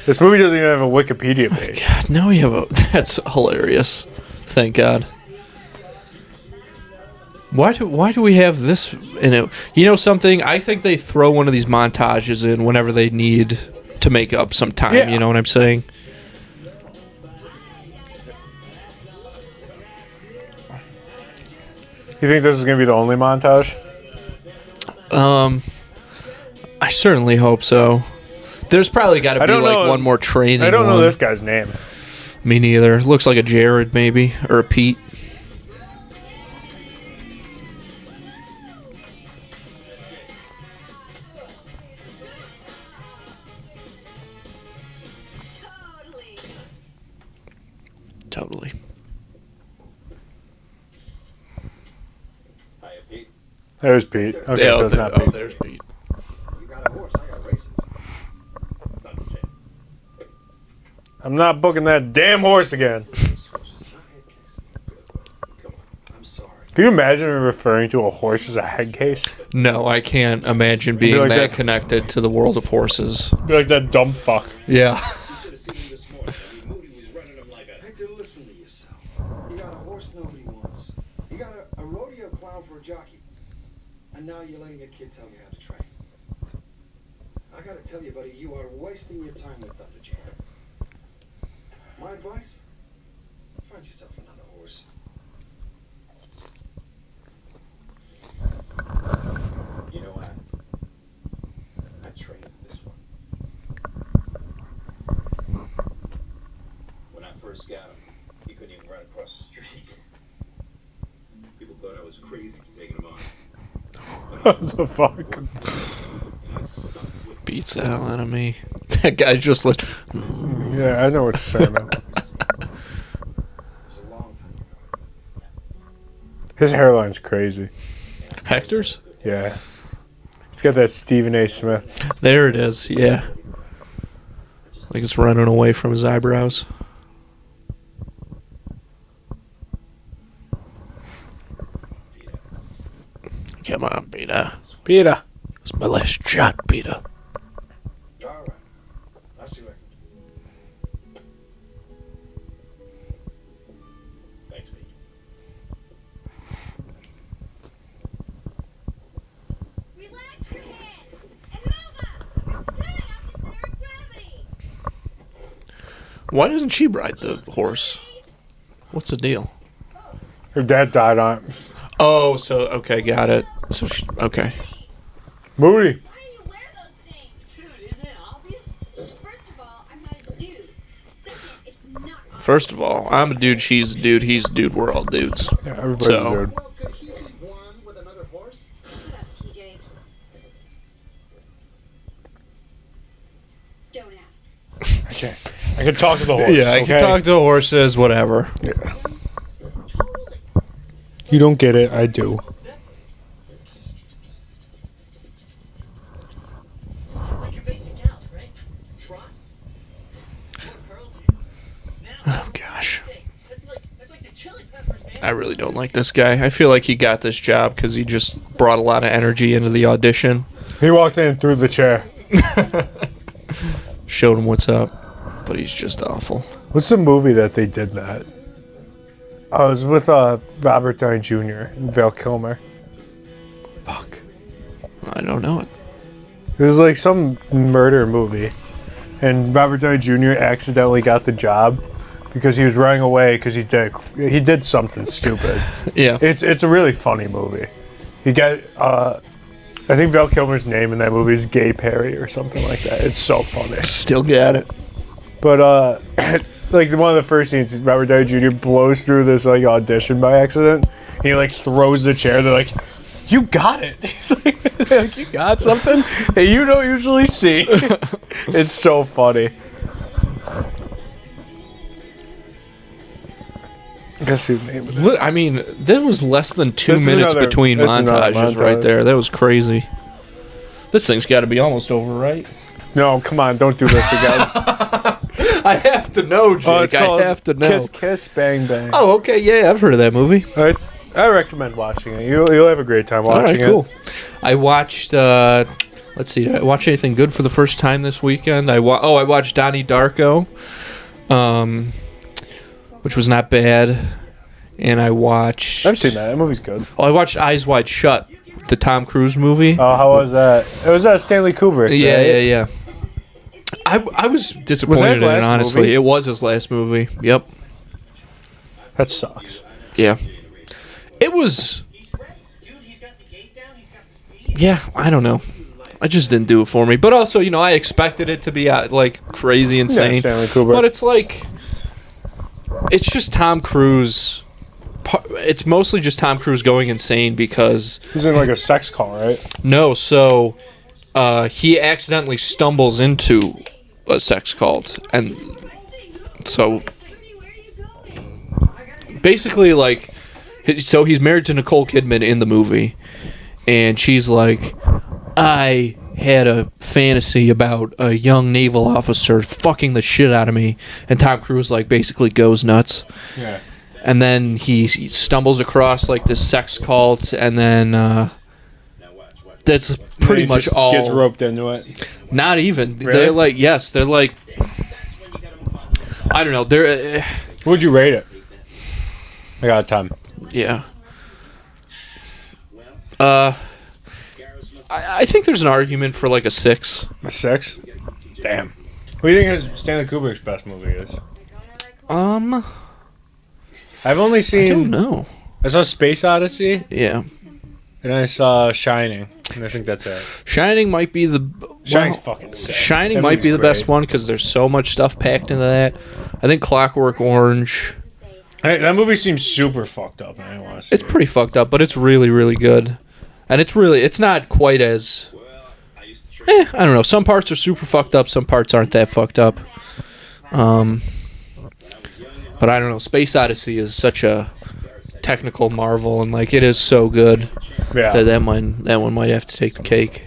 This movie doesn't even have a Wikipedia page. God, now we have a. That's hilarious. Thank God. Why do we have this in it? You know something? I think they throw one of these montages in whenever they need to make up some time. Yeah. You know what I'm saying? You think this is going to be the only montage? I certainly hope so. There's probably got to I be don't like know- one more training. I don't know one. this guy's name. Me neither. Looks like a Jared maybe or a Pete. Totally. Totally. Hiya, Pete. There's Pete. Okay, Yeah, so it's not Pete. there's Pete. You got a horse, I got races. I'm not booking that damn horse again. I'm sorry. Can you imagine referring to a horse as a head case? No, I can't imagine being like that that- connected to the world of horses. Be like that dumb fuck. Yeah. You should have seen him this morning. I mean, Moody was running him like a... Hector, listen to yourself. You got a horse nobody wants. You got a rodeo clown for a jockey. And now you're letting a kid tell you how to train. I gotta tell you, buddy, you are wasting your time with Thunderjack. My advice? Find yourself another horse. You know what? I trained this one. When I first got him, he couldn't even run across the street. People thought I was crazy for taking him on. What the fuck? And I stuck with Beats the hell out of me. That guy just like, Yeah, I know what you're saying, man. It was a long time ago. His hairline's crazy. Hector's? Yeah. He's got that Stephen A. Smith. There it is, yeah. Like it's running away from his eyebrows. Come on, Peter. Peter. It's my last shot, Peter. All right. I'll see what I can do. Thanks, mate. Relax your head and move up. You're going off the center of gravity. Why doesn't she ride the horse? What's the deal? Her dad died on it. Oh, so, okay, got it. So, she, okay. Moody. Why do you wear those things? Dude, isn't it obvious? First of all, I'm not a dude. Second, it's not obvious. First of all, I'm a dude, she's a dude, he's a dude, we're all dudes. Yeah, everybody's So- a dude. Well, could he be one with another horse? Shut up, TJ. Don't ask. Okay. I can talk to the horse. Yeah, I okay? can talk to the horses, whatever. You don't get it. I do. It's like your basic cows, right? Trot. One curl to. Now, Oh, gosh. that's like the chili peppers, man. I really don't like this guy. I feel like he got this job because he just brought a lot of energy into the audition. He walked in through the chair. Showed him what's up, but he's just awful. What's the movie that they did that? Oh, it was with Robert Downey Jr. and Val Kilmer. Fuck. I don't know it. It was like some murder movie. And Robert Downey Jr. accidentally got the job because he was running away because he did something stupid. Yeah. It's a really funny movie. He got I think Val Kilmer's name in that movie is Gay Perry or something like that. It's so funny. Still got it. But like one of the first scenes, Robert Downey Jr. blows through this like audition by accident. And he like throws the chair. They're like, "You got it." He's like, "You got something? Hey, you don't usually see." It's so funny. I gotta see the name of it. I mean, there was less than 2 This is minutes another- between this is another montages right montage. there. That was crazy. This thing's got to be almost over, right? No, come on, don't do this again. I have to know, Jake. Oh, it's called I have to know. Kiss Kiss Bang Bang. Oh, okay. Yeah, I've heard of that movie. I recommend watching it. You'll have a great time All watching right, cool. I watched. Let's see. Did I watch anything good for the first time this weekend? I watched Donnie Darko, which was not bad. And I watched. it. I've seen that. That movie's good. Oh, I watched Eyes Wide Shut, the Tom Cruise movie. Oh, how was that? It was Stanley Kubrick. Yeah, right? yeah, yeah. I was disappointed his in it, last honestly. movie? It was his last movie. Yep. That sucks. Yeah. It was. Dude, he's got the gate down, he's got the speed. Yeah, I don't know. I just didn't do it for me. But also, I expected it to be like crazy insane. Yeah, Stanley Kubrick. But it's like, it's just Tom Cruise. It's mostly just Tom Cruise going insane because He's in like a sex call, right? no, so he accidentally stumbles into a sex cult, and so basically, like, so he's married to Nicole Kidman in the movie, and she's like, I had a fantasy about a young naval officer fucking the shit out of me, and Tom Cruise like basically goes nuts. Yeah. And then he stumbles across like this sex cult, and then that's pretty He much just all. Gets roped into it. Not even. Really? They're like they're like. I don't know. They're Would you rate it? I got time. yeah. I think there's an argument for like a 6. A 6? Damn. What do you think is Stanley Kubrick's best movie is? I've only I don't seen. know. I saw Space Odyssey Yeah. and I saw Shining, and I think that's it. Shining might be the Shining's fucking sick. Shining That might be movie's the best great. one because there's so much stuff packed into that. I think Clockwork Orange. Hey, that movie seems super fucked up, and I want to see It's pretty fucked up, but it's really, really good. And it's not quite as. I don't know. Some parts are super fucked up. Some parts aren't that fucked up. But I don't know. Space Odyssey is such a technical marvel, and like it is so good Yeah. that one might have to take the cake.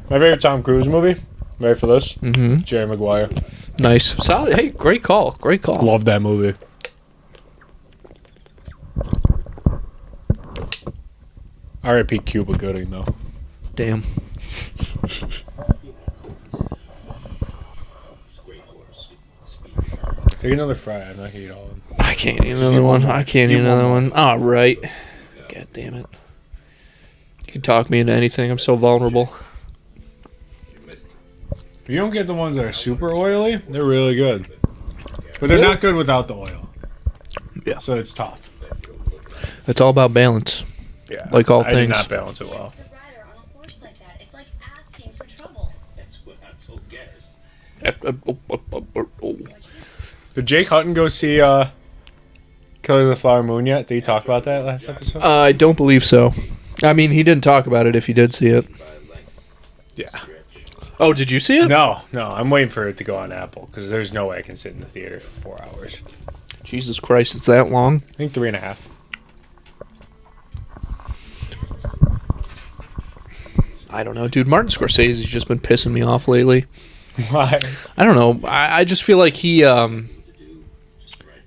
My favorite Tom Cruise movie. Ready for this? Mm-hmm. Jerry Maguire. Nice, solid. Hey, great call. Great call. Love that movie. R.I.P. Cuba Gooding, though. Damn. Take another fry. I'm not gonna eat all of them. I can't eat another one. I can't eat another one. All right. God damn it. You can talk me into anything. I'm so vulnerable. If you don't get the ones that are super oily, they're really good. But they're not good without the oil. Yeah. So it's tough. It's all about balance. Yeah. Like all I did things. not balance it well. The rider on a horse like that. It's like asking for trouble. That's what I told Garrus. Did Jake Hutton go see Killers of the Flower Moon yet? Did he talk about that last episode? I don't believe so. I mean, he didn't talk about it if he did see it. Yeah. Oh, did you see it? No. I'm waiting for it to go on Apple because there's no way I can sit in the theater for 4 hours. Jesus Christ, it's that long? I think 3.5. I don't know, dude. Martin Scorsese's just been pissing me off lately. Why? I don't know. I just feel like he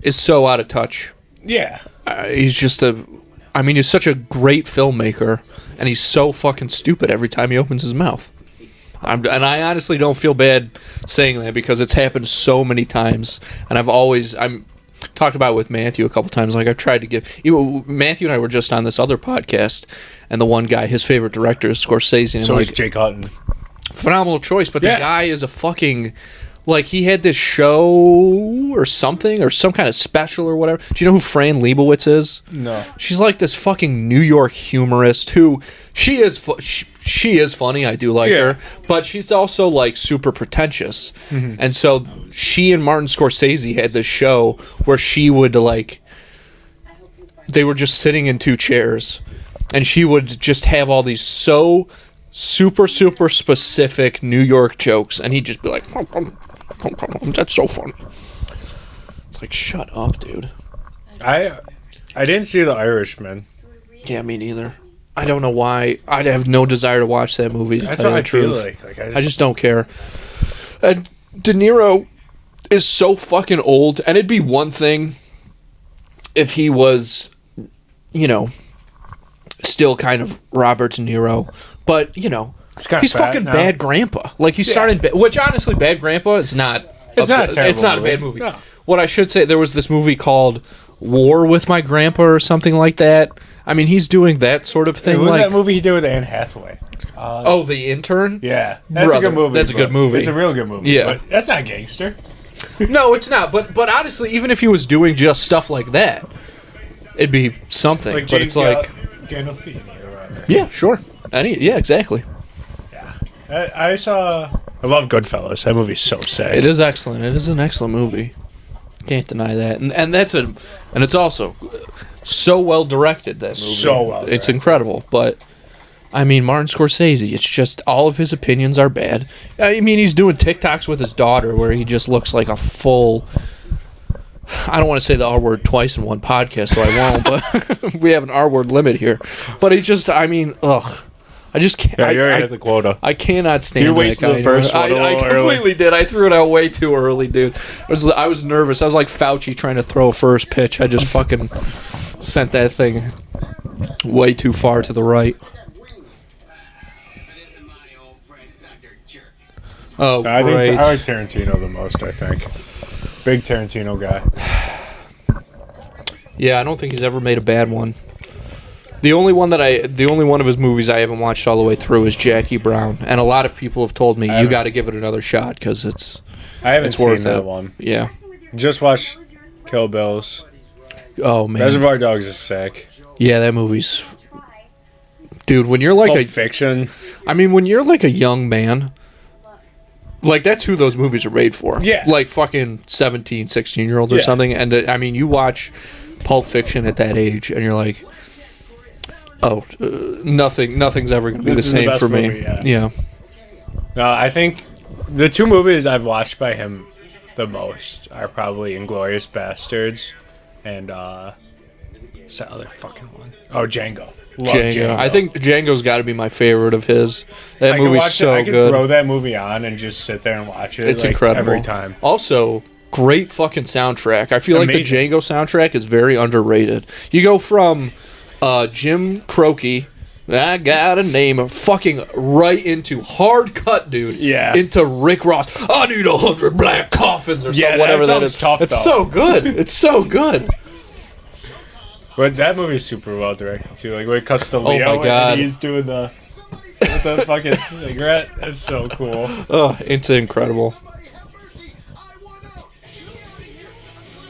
is so out of touch. Yeah. He's just he's such a great filmmaker, and he's so fucking stupid every time he opens his mouth. And I honestly don't feel bad saying that because it's happened so many times, and I'm talked about it with Matthew a couple times. Like I've tried to give Matthew and I were just on this other podcast, and the one guy, his favorite director is Scorsese, and So like is Jake Hutton. phenomenal choice, but Yeah. the guy is a fucking. Like, he had this show or something, or some kind of special or whatever. Do you know who Fran Lebowitz is? No. She's like this fucking New York humorist who, she is funny, I do like Yeah. her, but she's also, like, super pretentious. And so, she and Martin Scorsese had this show where she would, like, they were just sitting in 2 chairs, and she would just have all these so super specific New York jokes, and he'd just be like, that's so funny. It's like, shut up, dude. I didn't see The Irishman. Yeah, me neither. I don't know why. I have no desire to watch that movie, to That's tell you what the I feel truth. like. I just don't care. And De Niro is so fucking old, and it'd be one thing if he was, still kind of Robert De Niro, but, It's kinda he's fat fucking now. Bad Grandpa. Like, he started, which honestly, Bad Grandpa is not. It's not a terrible It's not a movie. bad movie. No. What I should say, there was this movie called War with My Grandpa or something like that. I mean, he's doing that sort of thing. What was like, that movie he did with Anne Hathaway? oh, The Intern. Yeah. That's a Brother, good movie. that's a good but movie. It's a real good movie. Yeah. But that's not gangster. No, it's not. But honestly, even if he was doing just stuff like that, it'd be something. Like but James it's like, Gandolfini or whatever. yeah, sure. Yeah, exactly. I love Goodfellas. That movie's so sick. It is excellent. It is an excellent movie. Can't deny that. And it's also so well directed, that movie. So well It's directed. incredible. But I mean, Martin Scorsese, it's just all of his opinions are bad. I mean, he's doing TikToks with his daughter where he just looks like a full. I don't want to say the R word twice in one podcast, so I won't, but we have an R word limit here. But he just, ugh. I just can't. Yeah, you already I, hit the quota. I cannot stand You that wasted guy. the first one a I little early. completely did. I threw it out way too early, dude. I was nervous. I was like Fauci trying to throw a first pitch. I just fucking sent that thing way too far to the right. Oh, I great. think I like Tarantino the most. I think big Tarantino guy. Yeah, I don't think he's ever made a bad one. The only one of his movies I haven't watched all the way through is Jackie Brown, and a lot of people have told me you got to give it another shot because I haven't it's worth seen that it. one. Yeah. Just watched Kill Bills. Oh man. Reservoir Dogs is sick. Yeah, that movie's. Dude, when you're like Pulp Fiction. when you're like a young man, like that's who those movies are made for. Yeah. Like fucking 17, 16-year-olds or Yeah. something, and you watch Pulp Fiction at that age, and you're like. Oh, nothing's ever going to be This the is the same best for me. movie, yeah. Yeah. I think the two movies I've watched by him the most are probably Inglourious Bastards and what's that other fucking one? Oh, Django. Love Django. I think Django's got to be my favorite of his. That I can movie's watch so I can good. throw that movie on and just sit there and watch it. It's like, incredible every time. Also, great fucking soundtrack. I feel like the Amazing. Django soundtrack is very underrated. You go from Jim Croce, I got a name, fucking right into hard cut, dude. Yeah. Into Rick Ross. I need 100 black coffins or Yeah, something. Whatever that that sounds is. tough, It's though. so good. It's so good. But that movie is super well directed too. Like when it cuts to Leo my God. and he's doing with the fucking cigarette. That's so cool. Oh, it's incredible.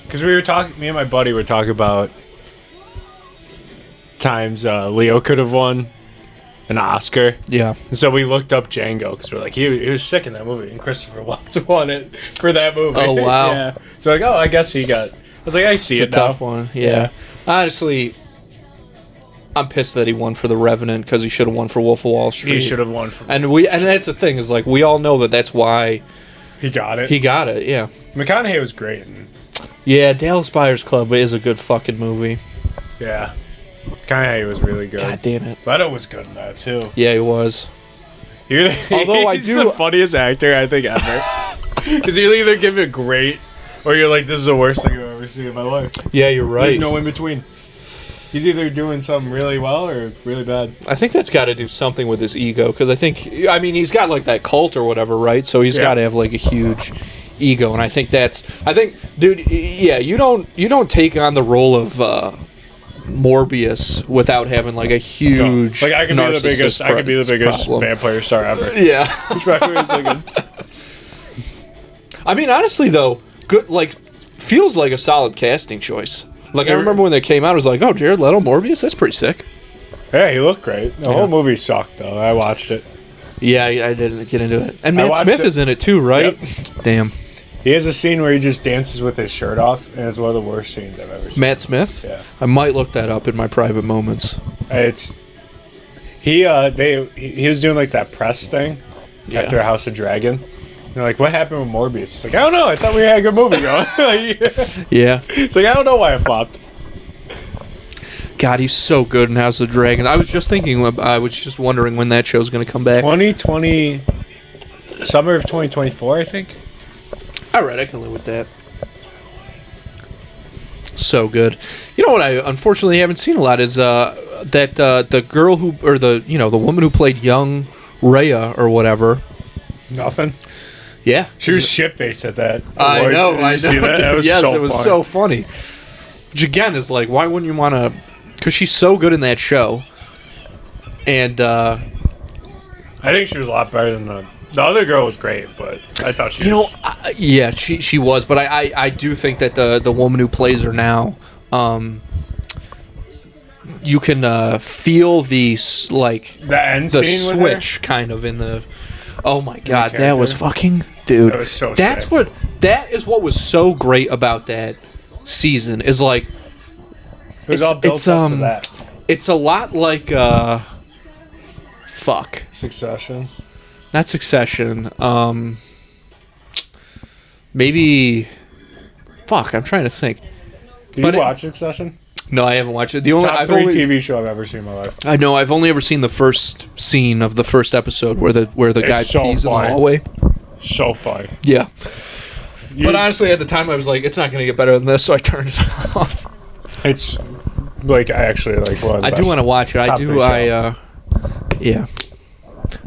Because we were talking, me and my buddy were talking about times Leo could have won an Oscar. Yeah. And so we looked up Django because we're like, he was sick in that movie, and Christopher Waltz won it for that movie. Oh, wow. Yeah. So like, oh, I guess he got. I was like, I see It's a it now. tough one. Yeah. Honestly, I'm pissed that he won for The Revenant because he should have won for Wolf of Wall Street. He should have won. And that's the thing is like we all know that's why He got it. he got it. Yeah. McConaughey was great. Yeah. Dallas Buyers Club is a good fucking movie. Yeah. McConaughey was really good. God damn it. Leto was good in that too. Yeah, he was. Although I he's do- the funniest actor I think ever. Because you'll either give it great, or you're like, this is the worst thing I've ever seen in my life. Yeah, you're right. There's no in between. He's either doing something really well or really bad. I think that's got to do something with his ego because he's got like that cult or whatever, right? So he's Yeah. got to have like a huge ego, and I think, dude, yeah, you don't take on the role of Morbius without having like a huge Like I could be the biggest. I could be the biggest problem. vampire star ever. Yeah. Which vampire is so good. I mean, honestly though, good like feels like a solid casting choice. Like I remember when they came out, I was like, "Oh, Jared Leto, Morbius, that's pretty sick." Yeah, he looked great. The whole movie sucked though. I watched it. Yeah, I didn't get into it. And I Matt watched Smith it. is in it too, right? Damn. He has a scene where he just dances with his shirt off, and it's one of the worst scenes I've ever seen. Matt Smith? Yeah. I might look that up in my private moments. It's he was doing like that press thing Yeah. after House of Dragon. They're like, what happened with Morbius? He's like, I don't know. I thought we had a good movie going. Yeah. It's like, I don't know why it flopped. God, he's so good in House of Dragon. I was just wondering when that show's going to come back. 2020, summer of 2024, I think. All right, I can live with that. So good. You know what I unfortunately haven't seen a lot is that the girl the woman who played young Rhea or whatever. Nothing. Yeah. She was shit-faced at that. I awards. know. Did you I see know. that? That was yes, so it was fun. so funny. Which again is like, why wouldn't you want to? Because she's so good in that show. And I think she was a lot better than the other girl was great, but I thought she was... yeah, she was. But I do think that the woman who plays her now, you can feel the end the scene with her? switch kind of in the. Oh my god, that character? was fucking dude. That was so That's sick. that is what was so great about that season is like It was all built up to that. it's a lot like fuck. Succession. Not Succession. Maybe fuck, I'm trying to think. Did But you watch Succession? No, I haven't watched it. The only Top I've 3 only, TV show I've ever seen in my life. I know I've only ever seen the first scene of the first episode where the guy so pees in the funny. hallway. So funny. Yeah. You- But honestly, at the time, I was like, it's not going to get better than this, so I turned it off. It's like I actually like one of the I do best want to watch it. I top do. 3 show. Yeah.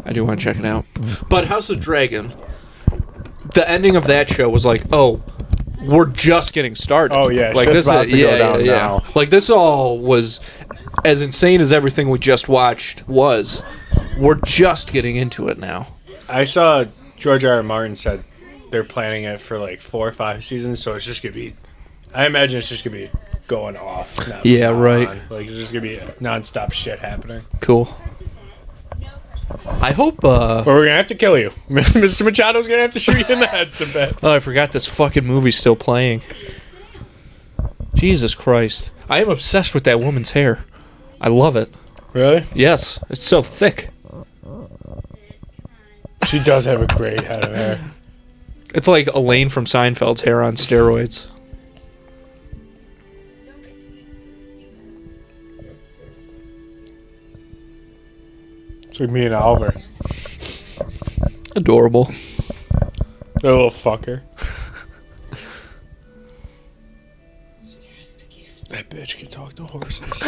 I do want to check it out. But House of Dragon, the ending of that show was like, oh, we're just getting started. Oh, yeah, like shit's about to go down now. Like this all was as insane as everything we just watched was. We're just getting into it now. I saw George R. R. Martin said they're planning it for like 4 or 5 seasons, so it's just gonna be. I imagine it's just gonna be going off. Not Yeah, on. right. Like it's just gonna be nonstop shit happening. Cool. I hope. But we're gonna have to kill you, Mr. Machado's gonna have to shoot you in the head some bit. Oh, I forgot this fucking movie's still playing. Jesus Christ. I am obsessed with that woman's hair. I love it. Really? Yes, it's so thick. She does have a great head of hair. It's like Elaine from Seinfeld's hair on steroids. It's like me and Oliver. Adorable. That little fucker. That bitch can talk to horses.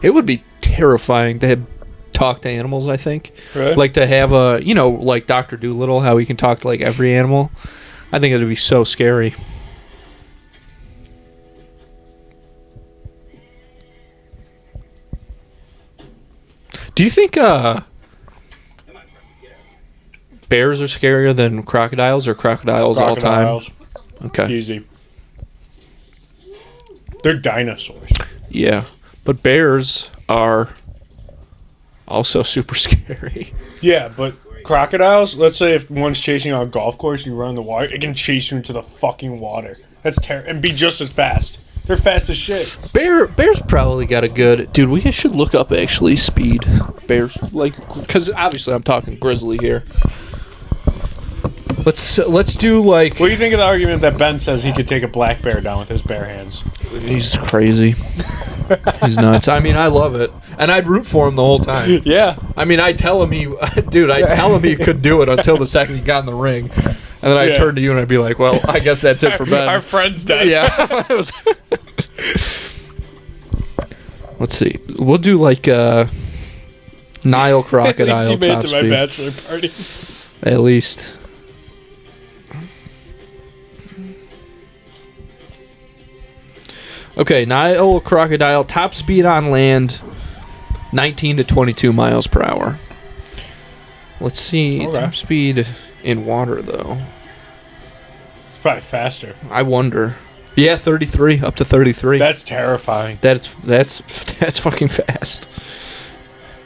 It would be terrifying to talk to animals, I think. Really? Like to have a, like Dr. Dolittle, how he can talk to like every animal. I think it would be so scary. Do you think bears are scarier than crocodiles, or crocodiles all time? Crocodiles. Okay. Easy. They're dinosaurs. Yeah. But bears are also super scary. Yeah, but crocodiles, let's say if one's chasing you on a golf course and you run in the water, it can chase you into the fucking water. That's terrible. And be just as fast. They're fast as shit. Bears probably got a good... Dude, we should look up actually speed. Bears, like... Because obviously I'm talking grizzly here. Let's do like... What do you think of the argument that Ben says he could take a black bear down with his bare hands? He's crazy. He's nuts. I mean, I love it. And I'd root for him the whole time. Yeah. I mean, I'd tell him he could do it until the second he got in the ring. And then I'd Yeah. turn to you and I'd be like, well, I guess that's it for Ben. Our friend's dead. Yeah. It was- Let's see. We'll do like Nile At crocodile least he made it top to my speed. bachelor party. At least. Okay, Nile crocodile top speed on land 19 to 22 miles per hour. Let's see. Okay. Top speed in water though. It's probably faster. I wonder. Yeah, 33 up to 33. That's terrifying. That's fucking fast.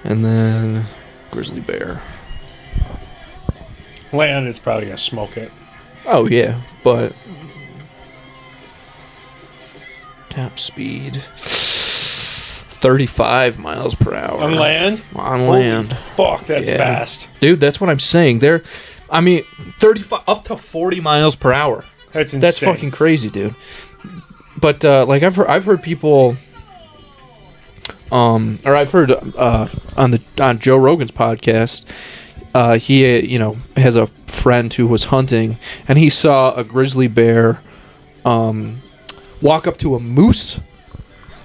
And then grizzly bear. Land is probably gonna smoke it. Oh yeah, but top speed 35 miles per hour On land? On Holy land. Fuck, that's Yeah. fast. Dude, that's what I'm saying. 35 up to 40 miles per hour. That's insane. That's fucking crazy, dude. But like I've heard people or I've heard on Joe Rogan's podcast, he has a friend who was hunting and he saw a grizzly bear walk up to a moose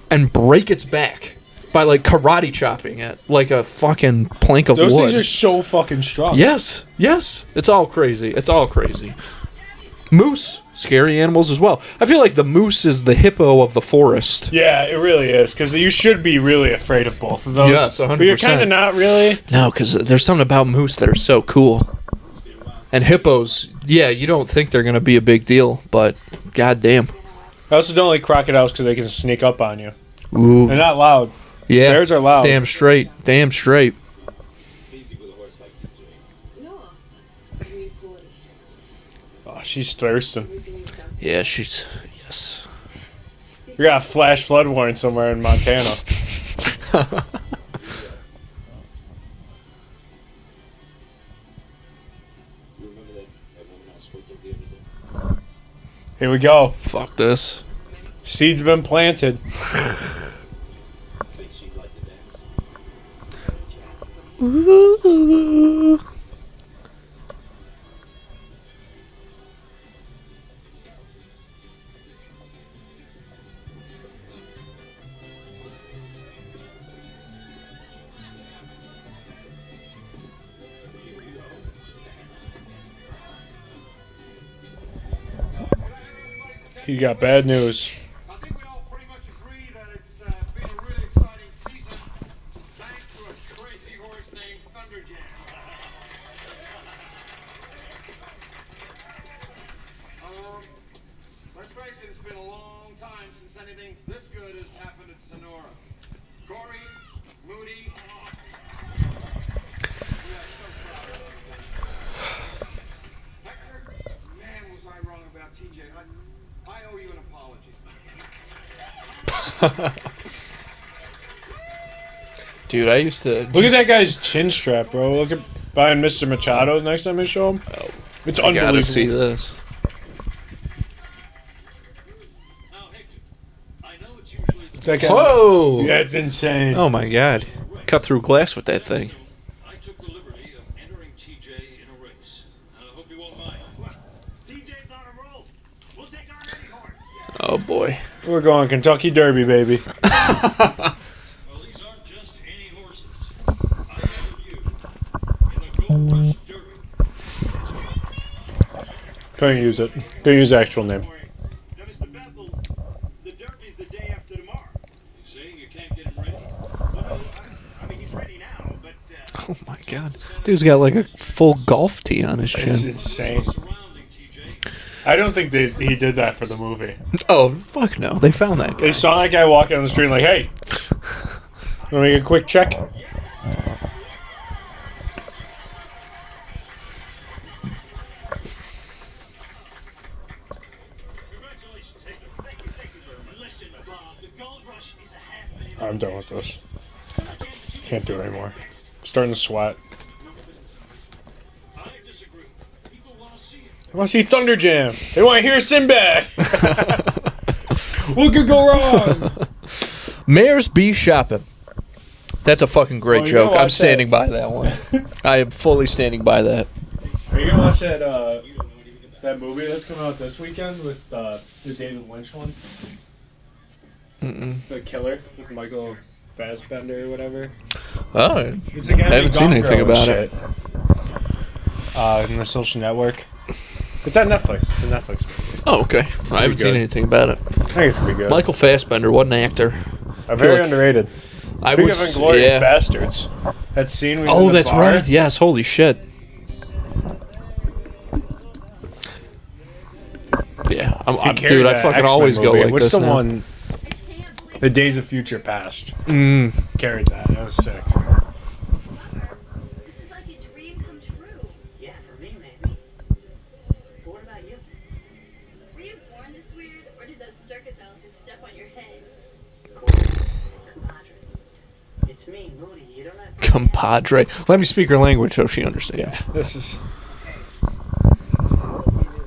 and break its back by like karate chopping it like a fucking plank of Those wood. things are so fucking strong. Yes. It's all crazy. Moose, scary animals as well. I feel like the moose is the hippo of the forest. Yeah, it really is. Because you should be really afraid of both of those. Yes, 100%. But you're kind of not really. No, because there's something about moose that are so cool. And hippos, yeah, you don't think they're going to be a big deal, but goddamn. I also don't like crocodiles because they can sneak up on you. Ooh. They're not loud. Yeah. Bears are loud. Damn straight. Oh, she's thirsting. Yeah, yes. We got a flash flood warning somewhere in Montana. Here we go. Fuck this. Seeds been planted. Think she'd like to dance. He got bad news. I think we all pretty much agree that it's been a really exciting season, thanks to a crazy horse named Thunderjam. Let's face it, it's been a long time since anything this good has happened at Sonora. Corey, Moody, we are so proud of you. Hector, man, was I wrong about TJ. I owe you an apology. Dude, I used to. Look at that guy's chin strap, bro. Look at behind Mr. Machado next time I show him. It's I unbelievable. gotta see this. Now, Hector, I know it's usually the That guy, Whoa! that's insane. Oh my god. Cut through glass with that thing. I took the liberty of entering TJ in a race. I hope you won't mind. TJ's on a roll. We'll take on any horse. Oh boy. We're going Kentucky Derby, baby. Well, these aren't just any horses. I entered you in the Gold Rush Derby. Don't use it. Don't use the actual name. Now, Mr. Bethel, the Derby's the day after tomorrow. You say you can't get him ready? Well, no, I mean, he's ready now, but Oh my god. Dude's got like a full golf tee on his It's chin. insane. surrounding TJ. I don't think he did that for the movie. Oh, fuck no. They found that guy. They saw that guy walking on the street like, hey, want to make a quick check? Congratulations, Hector. Thank you very much. Listen, Bob, the Gold Rush is a $500,000. I'm done with this. Can't do it anymore. I'm starting to sweat. I disagree. People want to see it. They want to see Thunderjam. They want to hear Sinbad. What could go wrong? Mares be shopping. That's a fucking great Oh, you gotta joke. I'm watch standing by that one. I am fully standing by that. Are you gonna watch that movie that's coming out this weekend with the David Lynch one? Mm-mm. The Killer with Michael Fassbender or whatever. Oh, It's like I haven't seen Gone anything Girl about and it. shit. In the Social Network. It's on Netflix. It's a Netflix movie. Oh, okay. I haven't seen good. anything about it. I think it's gonna be good. Michael Fassbender, what an actor. Very like- underrated. I Speaking was, of Inglourious yeah. Bastards, that scene we Oh, that's right. Yes, holy shit. Yeah, dude, I fucking always go like What's this the now. one? The Days of Future Past. Mm. Carried that. That was sick. This is like a dream come true. Yeah, for me, maybe. But what about you? Were you born this weird, or did those circus elephants step on your head? Compadre. It's me, Moody. You don't have to. Compadre. Let me speak her language so she understands. This is. TJ's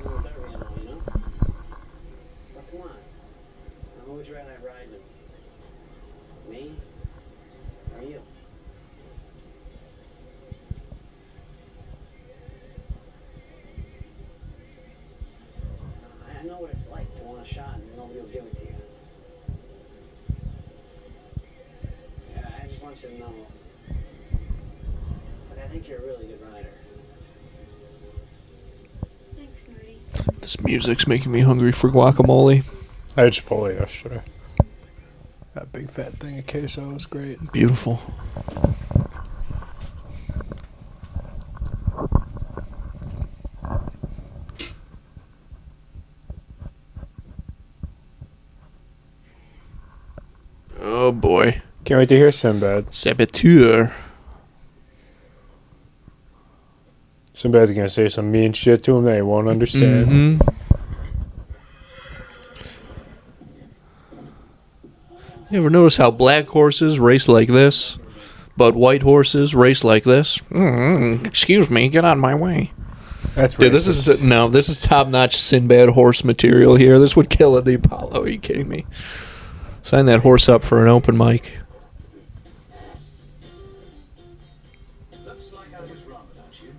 a little dirty and all, you know? But come on. Now, who would you rather have riding him? Me? Or you? I know what it's like to want a shot and nobody will give it to you. Yeah, I just want you to know. But I think you're a really good rider. Thanks, Moody. This music's making me hungry for guacamole. I had Chipotle yesterday. That big fat thing of queso was great. Beautiful. Oh boy. Can't wait to hear Sinbad. Saboteur. Sinbad's gonna say some mean shit to him that he won't understand. Mm-hmm. You ever notice how black horses race like this, but white horses race like this? Excuse me, get out of my way. That's Dude, this is top-notch Sinbad horse material here. This would kill at the Apollo. Are you kidding me? Sign that horse up for an open mic. Looks like I was wrong about you.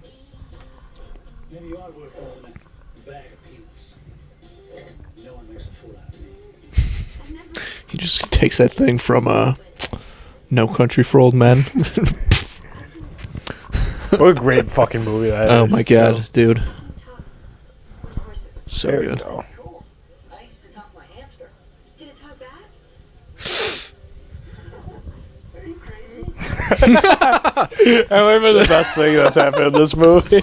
Maybe you are worth all that bag of peanuts. No one makes a fool out of me. He just takes that thing from No Country for Old Men. What a great fucking movie that Oh is. my god, dude. Horses. So There we good. go. Cool. I used to talk my hamster. Did it talk back? Are you crazy? I remember the best thing that's happened in this movie.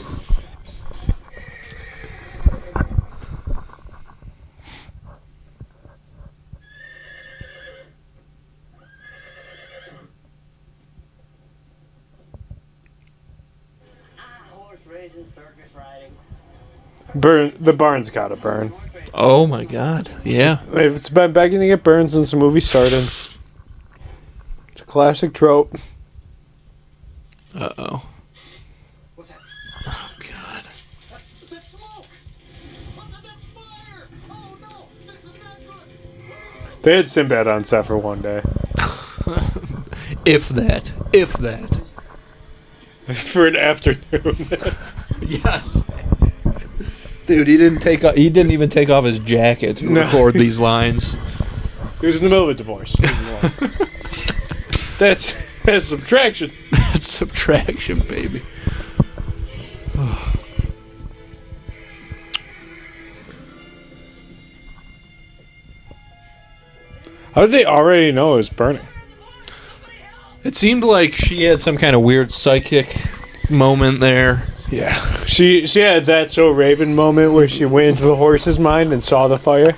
Horse racing, circus riding. The barn's gotta burn. Oh my god. Yeah. It's been begging to get burned since the movie started. It's a classic trope. Uh-oh. What's that? Oh god. That's smoke! That's fire! Oh no! This is not good! They had Sinbad on set for one day. If that. If that. For an afternoon. Yes. Dude, he didn't even take off his jacket to No. record these lines. He was in the middle of a divorce. That's subtraction. That's subtraction, baby. How did they already know it was burning? It seemed like she had some kind of weird psychic moment there. Yeah. She had that So Raven moment where she went into the horse's mind and saw the fire.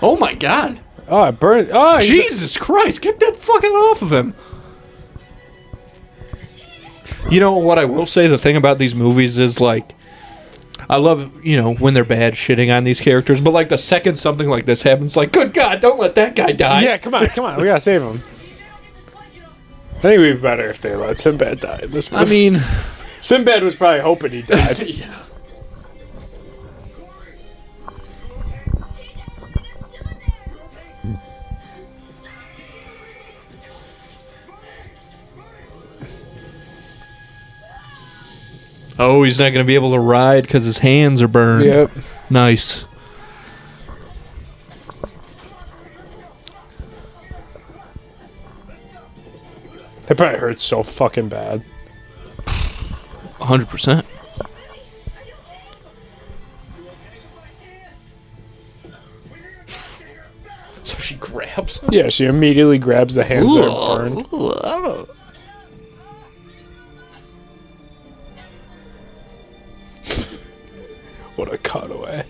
Oh my god. Oh, it burned. Oh, Jesus Christ, get that fucking off of him. You know what I will say, the thing about these movies is, like, I love, when they're bad shitting on these characters, but, like, the second something like this happens, like, good God, don't let that guy die. Yeah, come on. We gotta save him. I think it'd be better if they let Sinbad die in this movie. I mean, Sinbad was probably hoping he died. yeah. TJ, they're still in there. Oh, he's not going to be able to ride because his hands are burned. Yep. Nice. That probably hurts so fucking bad. 100%. So she grabs him. Yeah, she immediately grabs the hands that are burned. What a cutaway.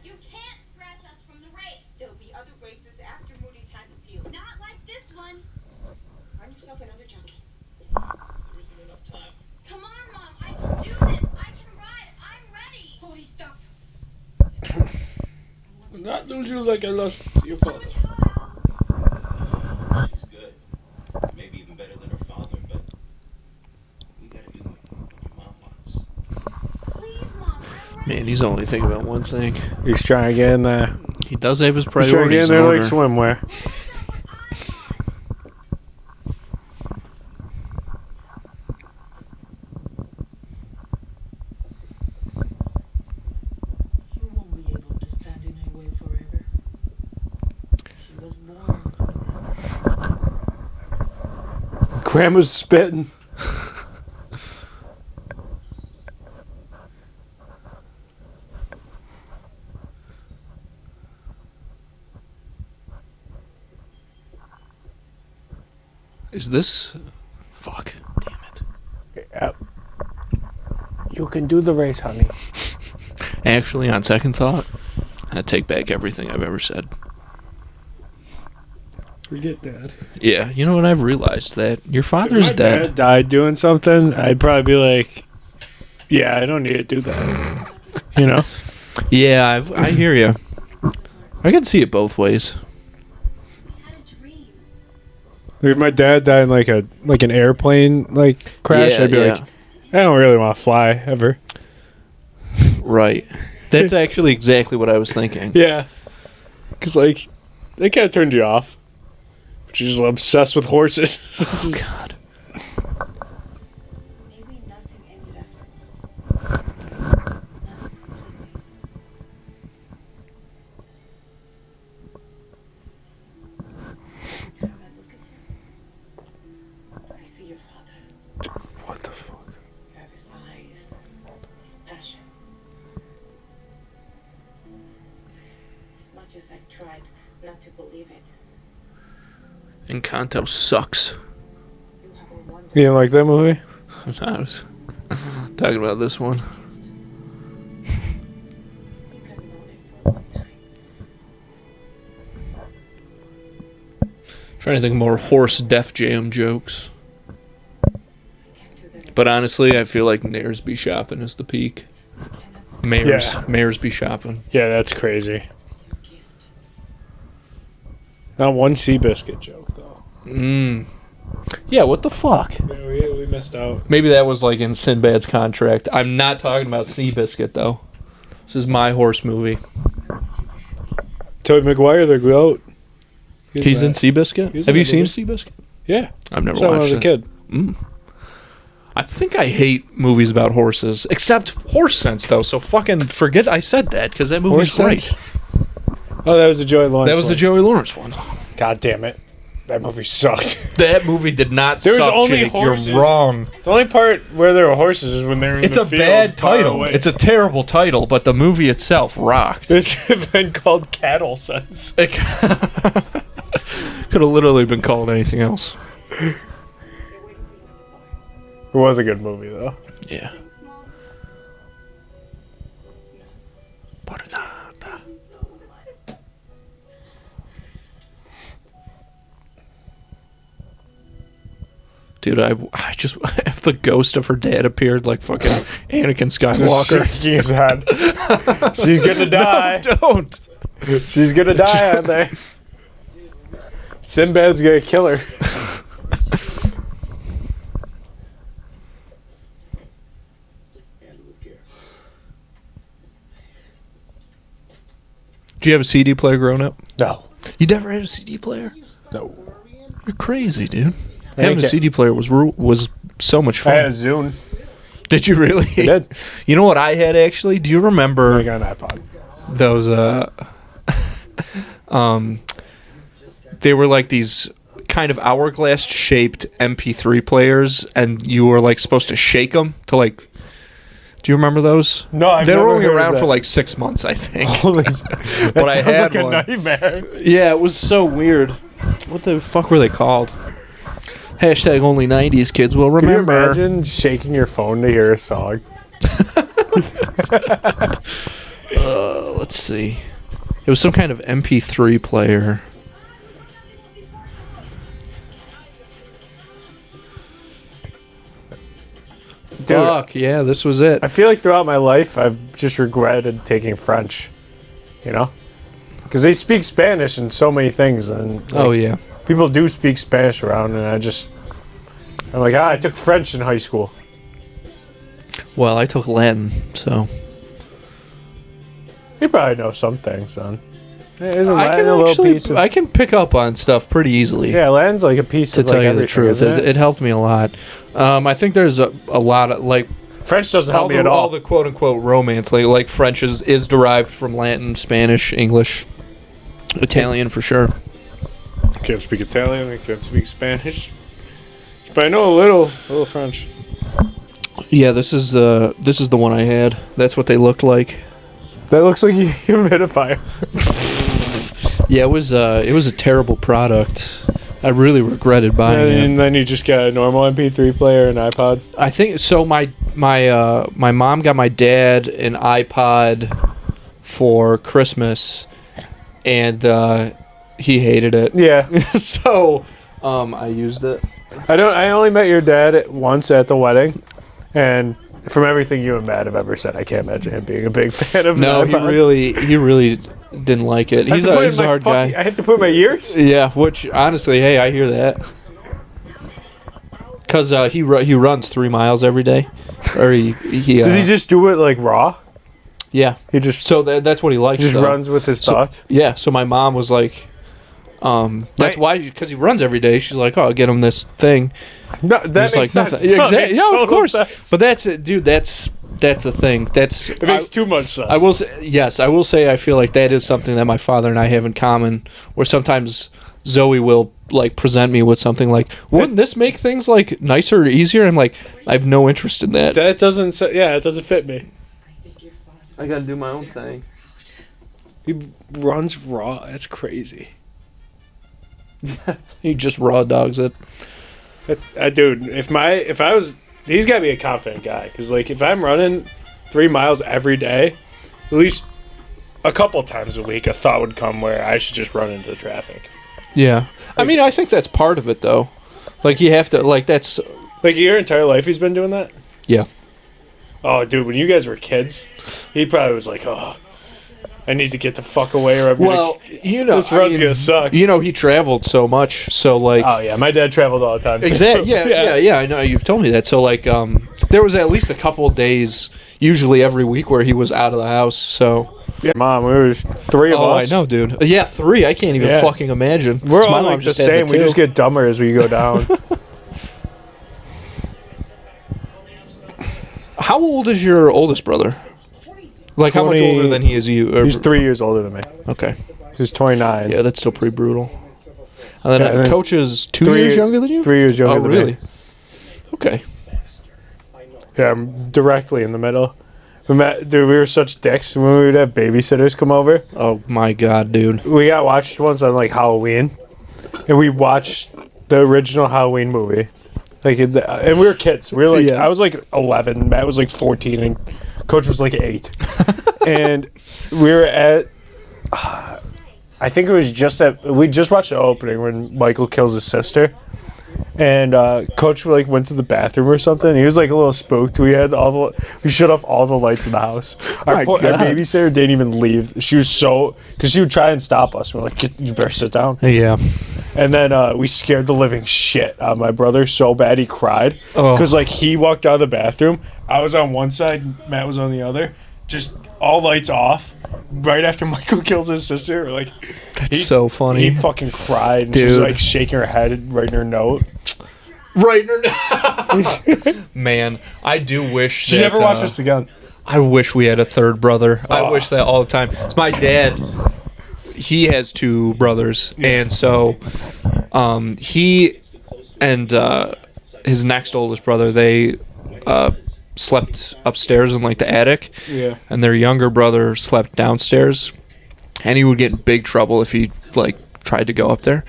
You can't scratch us from the race. There'll be other races after Moody's had the field. Not like this one. Find yourself another junkie. There isn't enough time. Come on, Mom. I can do this. I can ride. I'm ready. Holy stuff. Not lose you like I lost your father. She's good. Maybe even better than her father, but we gotta do what your mom wants. Please, Mom. I'm ready. Man, he's only thinking about one thing. He's trying to get in there. He does have his He's trying to get priorities in in there like order. swimwear. You won't be able to stand in her way forever. She was born. Grandma's spitting. Is this... Fuck. Damn it. Yep. can do the race, honey. Actually, on second thought, I take back everything I've ever said. Forget that. Yeah, you know what? I've realized that your If father's my dead. dad died doing something, I'd probably be like, yeah, I don't need to do that. You know? Yeah, I hear you. I can see it both ways. I had a dream. If my dad died in like an airplane crash, Yeah, I'd be yeah. like, I don't really want to fly ever. Right. That's actually exactly what I was thinking. Yeah. Because, they kind of turned you off. But you're just obsessed with horses. Oh, God. Maybe nothing ended after. Nothing completely. Every time I look at you, I see your father. What the fuck? You have his eyes, his passion. As much as I've tried not to believe it, Encanto sucks. you have a wonder. You didn't like that movie? I was talking about this one. I think I've known it for a long time. Trying to think of more horse Def Jam jokes. I can't do that. But honestly, I feel like Naresby shopping is the peak. Mares, Yeah. Maresby shopping. Yeah, that's crazy. Your gift. Not one Seabiscuit joke, though. Yeah, what the fuck? Yeah, we missed out. Maybe that was like in Sinbad's contract. I'm not talking about Seabiscuit though. This is my horse movie. Tobey Maguire, the goat. He's in Seabiscuit? He's Have in you that seen movie. Seabiscuit? Yeah. I've never Saw when I was watched a it. kid. I think I hate movies about horses, except Horse Sense though. So fucking forget I said that because that movie's Horse great. Sense? Oh, that was the Joey Lawrence That was the one. Joey Lawrence one. God damn it. That movie sucked. That movie did not There was suck, only Jake. horses. You're wrong. The only part where there were horses is when they were in It's the a field bad far title. away. It's a terrible title, but the movie itself rocked. It should have been called Cattle Sense. It could have literally been called anything else. It was a good movie, though. Yeah. Dude, I just if the ghost of her dad appeared like fucking Anakin Skywalker. Shaking his head. She's gonna die. No, don't. She's gonna die, aren't they? Sinbad's gonna kill her. Did you have a CD player growing up? No. You never had a CD player? No. You're crazy, dude. I Having a think CD player was so much I had a fun. Zune. Did you really? I did. You know what I had actually? Do you I remember got an iPod. those they were like these kind of hourglass shaped MP3 players and you were like supposed to shake them to like do you remember those? No, I've They were never only heard of around that. for like 6 months, I think. Holy But I had like one. a nightmare. Yeah, it was so weird. What the fuck were they called? Hashtag only 90s kids will Can you remember. imagine shaking your phone to hear a song? Let's see. It was some kind of MP3 player. Dude, Fuck, yeah, this was it. I feel like throughout my life, I've just regretted taking French. You know? Because they speak Spanish in so many things. And Oh, yeah. people do speak Spanish around, and I'm like, I took French in high school. Well, I took Latin, so. You probably know some things, son. Isn't I Latin can a little actually, piece of... I can pick up on stuff pretty easily. Yeah, Latin's like a piece To of tell like you the everything, truth, isn't it helped me a lot. I think there's a lot of like French doesn't help me at all all. the quote unquote romance, like French is derived from Latin, Spanish, English, Italian for sure. I can't speak Italian. I can't speak Spanish. But I know a little French. Yeah, this is the one I had. That's what they looked like. That looks like a humidifier. Yeah, it was a terrible product. I really regretted buying it. And then you just get a normal MP3 player and iPod. I think so. My mom got my dad an iPod for Christmas, and he hated it. Yeah. So I used it. I only met your dad once at the wedding, and from everything you and Matt have ever said, I can't imagine him being a big fan of No, an he iPod. really didn't like it. He's a hard guy. I have to put in my ears? Yeah, which honestly, hey, I hear that. Cause he runs 3 miles every day, or he Does he just do it like raw? yeah. He just So that's what he likes. just though. runs with his thoughts? Yeah. So my mom was like, that's why, because he runs every day. She's like, oh, I'll get him this thing. No, that makes It's like sense. nothing. Yeah, exactly. Yeah, of Total course. sense. But that's it, dude. That's the thing. It makes too much sense. I will say, yes, I will say I feel like that is something that my father and I have in common, where sometimes Zoe will like present me with something like, wouldn't this make things like nicer or easier? I'm like, I have no interest in that. That doesn't. It doesn't fit me. I gotta do my own thing. He runs raw. That's crazy. He just raw dogs it. Dude, if I was, he's got to be a confident guy. Because like, if I'm running 3 miles every day, at least a couple times a week, a thought would come where I should just run into the traffic. Yeah, I mean, I think that's part of it though. Like you have to like that's. Like your entire life, he's been doing that. Yeah. Oh, dude, when you guys were kids, he probably was like, "Oh, I need to get the fuck away, or I'm Well, gonna, you know, this run's gonna suck." You know, he traveled so much, so like. Oh yeah, my dad traveled all the time. Too. Exactly. Yeah. I know you've told me that. So like, there was at least a couple of days, usually every week, where he was out of the house. So. Yeah, Mom, we were 3 of Oh, us. I know, dude. Yeah, 3. I can't even Yeah. fucking imagine. We're 'Cause my all mom like the just had same. We 2. just get dumber as we go down. How old is your oldest brother? Like, how much 20 older than he is you? Or, He's 3 years older than me. okay. He's 29. Yeah, that's still pretty brutal. And then, Yeah, and then Coach is 2 3 years younger than you? 3 years younger Oh, than really? me. Okay. Yeah, I'm directly in the middle. Dude, we were such dicks when we would have babysitters come over. Oh, my God, dude. We got watched once on like Halloween, and we watched the original Halloween movie. Like, and we were kids. We were like, Yeah. I was like 11, Matt was like 14, and Coach was like 8. And we were at, I think it was just we just watched the opening when Michael kills his sister. And Coach like went to the bathroom or something. He was like a little spooked. We shut off all the lights in the house. Our God. babysitter didn't even leave. She was because she would try and stop us. We're like, you better sit down. Yeah. And then we scared the living shit out of my brother so bad he cried. Oh. Because like he walked out of the bathroom. I was on one side, Matt was on the other. Just all lights off. Right after Michael kills his sister, like That's so funny. he fucking cried. And she's Dude. like shaking her head, writing her note. Right. Man, I do wish She that, never watched this again. I wish we had a third brother. I Oh. wish that all the time. It's my dad. He has 2 brothers, and so he and his next oldest brother, they slept upstairs in like the attic, Yeah. and their younger brother slept downstairs, and he would get in big trouble if he like tried to go up there.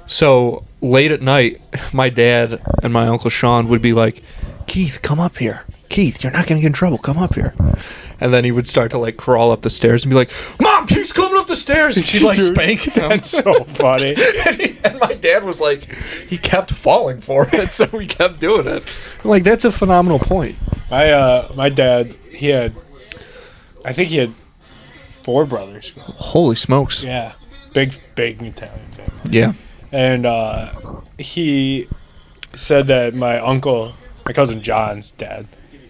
So late at night, my dad and my Uncle Sean would be like, Keith, come up here. Keith, you're not going to get in trouble. Come up here. And then he would start to like crawl up the stairs and be like, Mom, Keith's coming up the stairs. And she'd like Dude, spank him. That's so funny. And my dad was like, he kept falling for it. So we kept doing it. I'm like, that's a phenomenal point. My dad, I think he had 4 brothers. Holy smokes. Yeah. Big Italian family. Yeah. And he said that my cousin John's dad,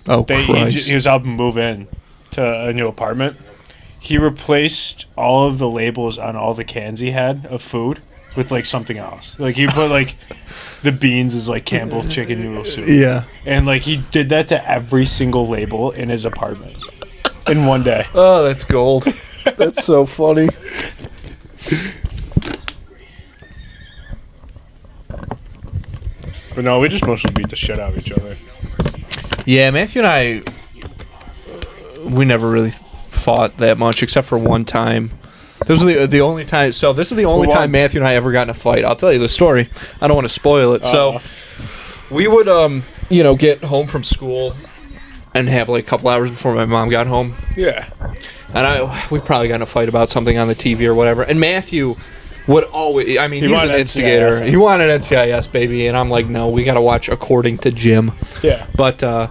Oh, he Christ. was helping move in to a new apartment. He replaced all of the labels on all the cans he had of food with like something else. Like he put like the beans as like Campbell chicken noodle soup. Yeah. And like he did that to every single label in his apartment in one day. Oh, that's gold. That's so funny. But no, we just mostly beat the shit out of each other. Yeah, Matthew and I, we never really fought that much, except for one time. This was the only time. So this is the only Who won? time Matthew and I ever got in a fight. I'll tell you the story. I don't want to spoil it. So we would, get home from school and have like a couple hours before my mom got home. Yeah. And we probably got in a fight about something on the TV or whatever. And Matthew would always, I mean, He he's an wanted instigator. NCIS. He wanted NCIS, baby. And I'm like, no, we got to watch According to Jim. Yeah. But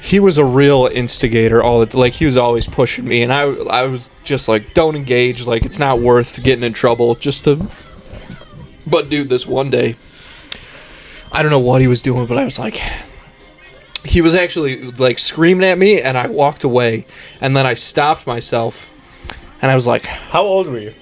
he was a real instigator. Like, he was always pushing me. And I was just like, don't engage. Like, it's not worth getting in trouble just to. But, dude, this one day, I don't know what he was doing, but I was like. He was actually like screaming at me, and I walked away, and then I stopped myself, and I was like, How old were you?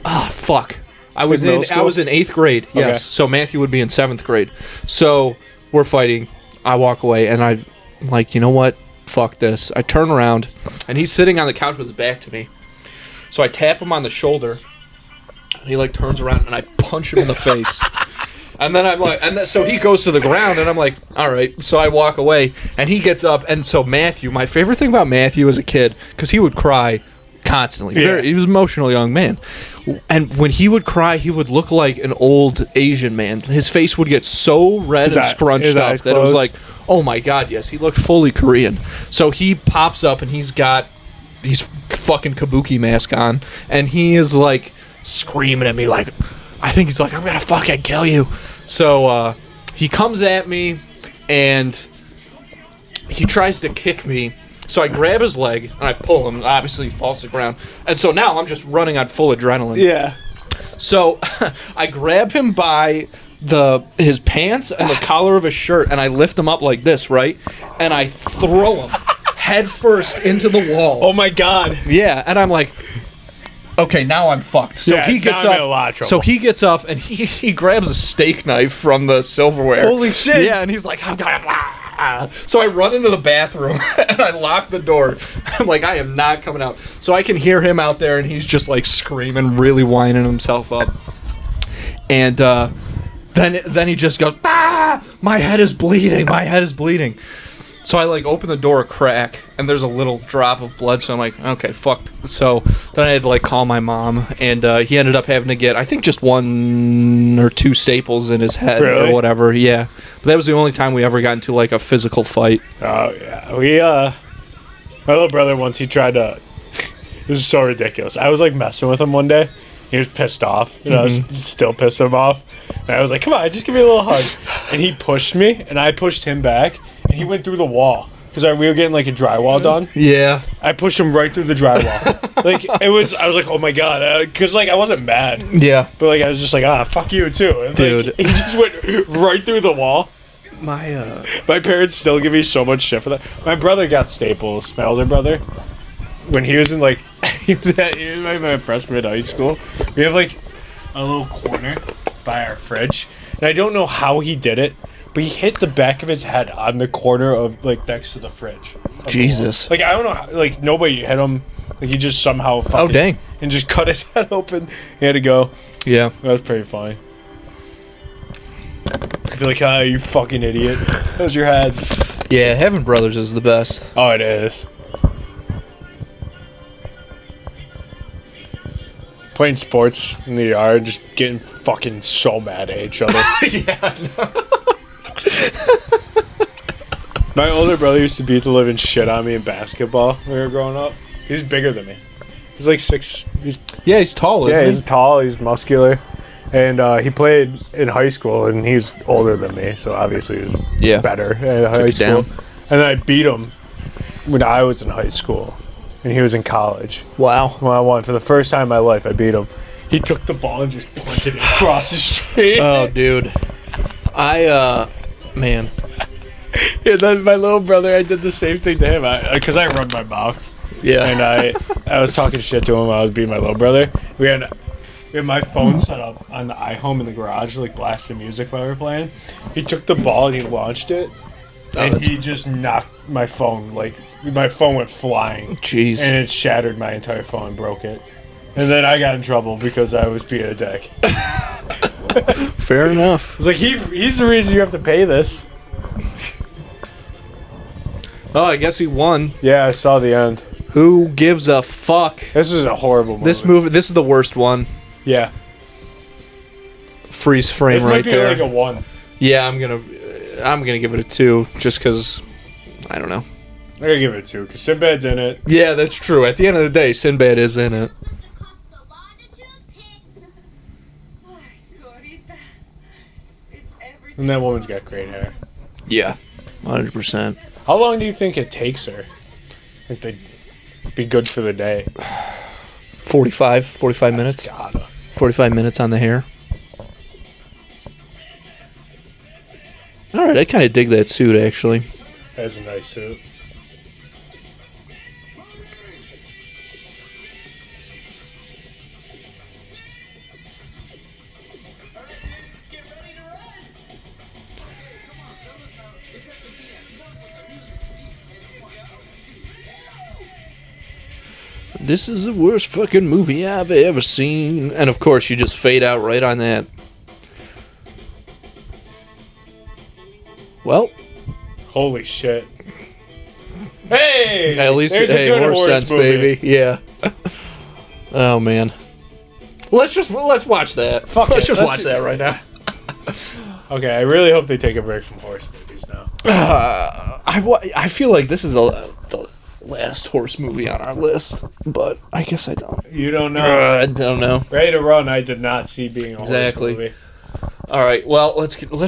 "Ah, fuck!" I was middle in school? 8th grade. Yes, Okay. so Matthew would be in 7th grade. So we're fighting. I walk away, and I'm like, you know what? Fuck this. I turn around, and he's sitting on the couch with his back to me. So I tap him on the shoulder, and he like turns around, and I punch him in the face. And then I'm like, so he goes to the ground, and I'm like, all right. So I walk away, and he gets up, and so Matthew, my favorite thing about Matthew as a kid, because he would cry constantly. Yeah. He was an emotional young man, and when he would cry, he would look like an old Asian man. His face would get so red and scrunched his up eyes that it was closed? like, oh my god, yes, he looked fully Korean. So he pops up, and he's got his fucking kabuki mask on, and he is like screaming at me like. I think he's like, I'm gonna fucking kill you. So he comes at me and he tries to kick me. So I grab his leg and I pull him. Obviously, he falls to the ground. And so now I'm just running on full adrenaline. Yeah. So I grab him by his pants and the collar of his shirt, and I lift him up like this, right? And I throw him head first into the wall. Oh my god. Yeah, and I'm like, okay, now I'm fucked. So Yeah, he gets now I'm in up. a lot of trouble. So he gets up and he grabs a steak knife from the silverware. Holy shit. Yeah, and he's like, I'm gonna. So I run into the bathroom and I lock the door. I'm like, I am not coming out. So I can hear him out there, and he's just like screaming, really winding himself up. And then he just goes, my head is bleeding. My head is bleeding. So I like open the door a crack, and there's a little drop of blood. So I'm like, okay, fucked. So then I had to like call my mom, and he ended up having to get, I think, just 1 or 2 staples in his head Really? or whatever. Yeah, but that was the only time we ever got into like a physical fight. Oh yeah. We my little brother once he tried to. This is so ridiculous. I was like messing with him one day. He was pissed off. You know, I was still pissed him off. And I was like, come on, just give me a little hug. And he pushed me, and I pushed him back, and he went through the wall. Because we were getting like a drywall done. Yeah. I pushed him right through the drywall. Like, I was like, oh my god. Because, like, I wasn't mad. Yeah. But, like, I was just like, fuck you, too. And, Dude. like, he just went right through the wall. My My parents still give me so much shit for that. My brother got staples, my older brother. When he was in, like, he was my freshman in high school. We have, like, a little corner by our fridge. And I don't know how he did it, but he hit the back of his head on the corner of, like, next to the fridge. Jesus. Like, I don't know how, like, nobody hit him. Like, he just somehow fucking... dang. And just cut his head open. He had to go. Yeah. That was pretty funny. I'd be like, you fucking idiot. That was your head. Yeah, having brothers is the best. Oh, it is. Playing sports in the yard, just getting fucking so mad at each other. My older brother used to beat the living shit on me in basketball when we were growing up. He's bigger than me. He's like 6. Yeah, he's tall, isn't He's tall. He's muscular, and he played in high school. And he's older than me, so obviously he was better at high you school. down. And then I beat him when I was in high school, and he was in college. Wow. When I won for the first time in my life, I beat him. He took the ball and just punted it across the street. Oh, dude. Man. And then my little brother, I did the same thing to him because I run my mouth. Yeah. And I was talking shit to him while I was beating my little brother. We had my phone set up on the iHome in the garage, like blasting music while we were playing. He took the ball and he launched it, and he just knocked my phone. Like, my phone went flying. Jeez. And it shattered my entire phone and broke it. And then I got in trouble because I was being a dick. Fair enough. It's like, he's the reason you have to pay this. Oh, I guess he won. Yeah, I saw the end. Who gives a fuck? This is a horrible movie. This is the worst one. Yeah. Freeze frame This right might be there. like a 1. Yeah, I'm gonna give it a 2, just because I don't know. I'm gonna give it a 2 because Sinbad's in it. Yeah, that's true. At the end of the day, Sinbad is in it. Oh, Glorita. It's everything. And that woman's got great hair. Yeah, 100%. How long do you think it takes her? I think they'd be good for the day. 45 minutes. Gotta. 45 minutes on the hair. All right, I kind of dig that suit actually. That's a nice suit. This is the worst fucking movie I've ever seen. And of course, you just fade out right on that. Well, Holy shit. Hey! at least there's a hey, good horse sense, movie. baby. Yeah. Oh man. Let's watch that. Fuck Let's it. just Let's watch ju- that right now. Okay, I really hope they take a break from horse movies now. I feel like this is the last horse movie on our list, but I guess I don't. You don't know. I don't know. Ready to Run, I did not see being a Exactly. horse movie. All right. Well, let's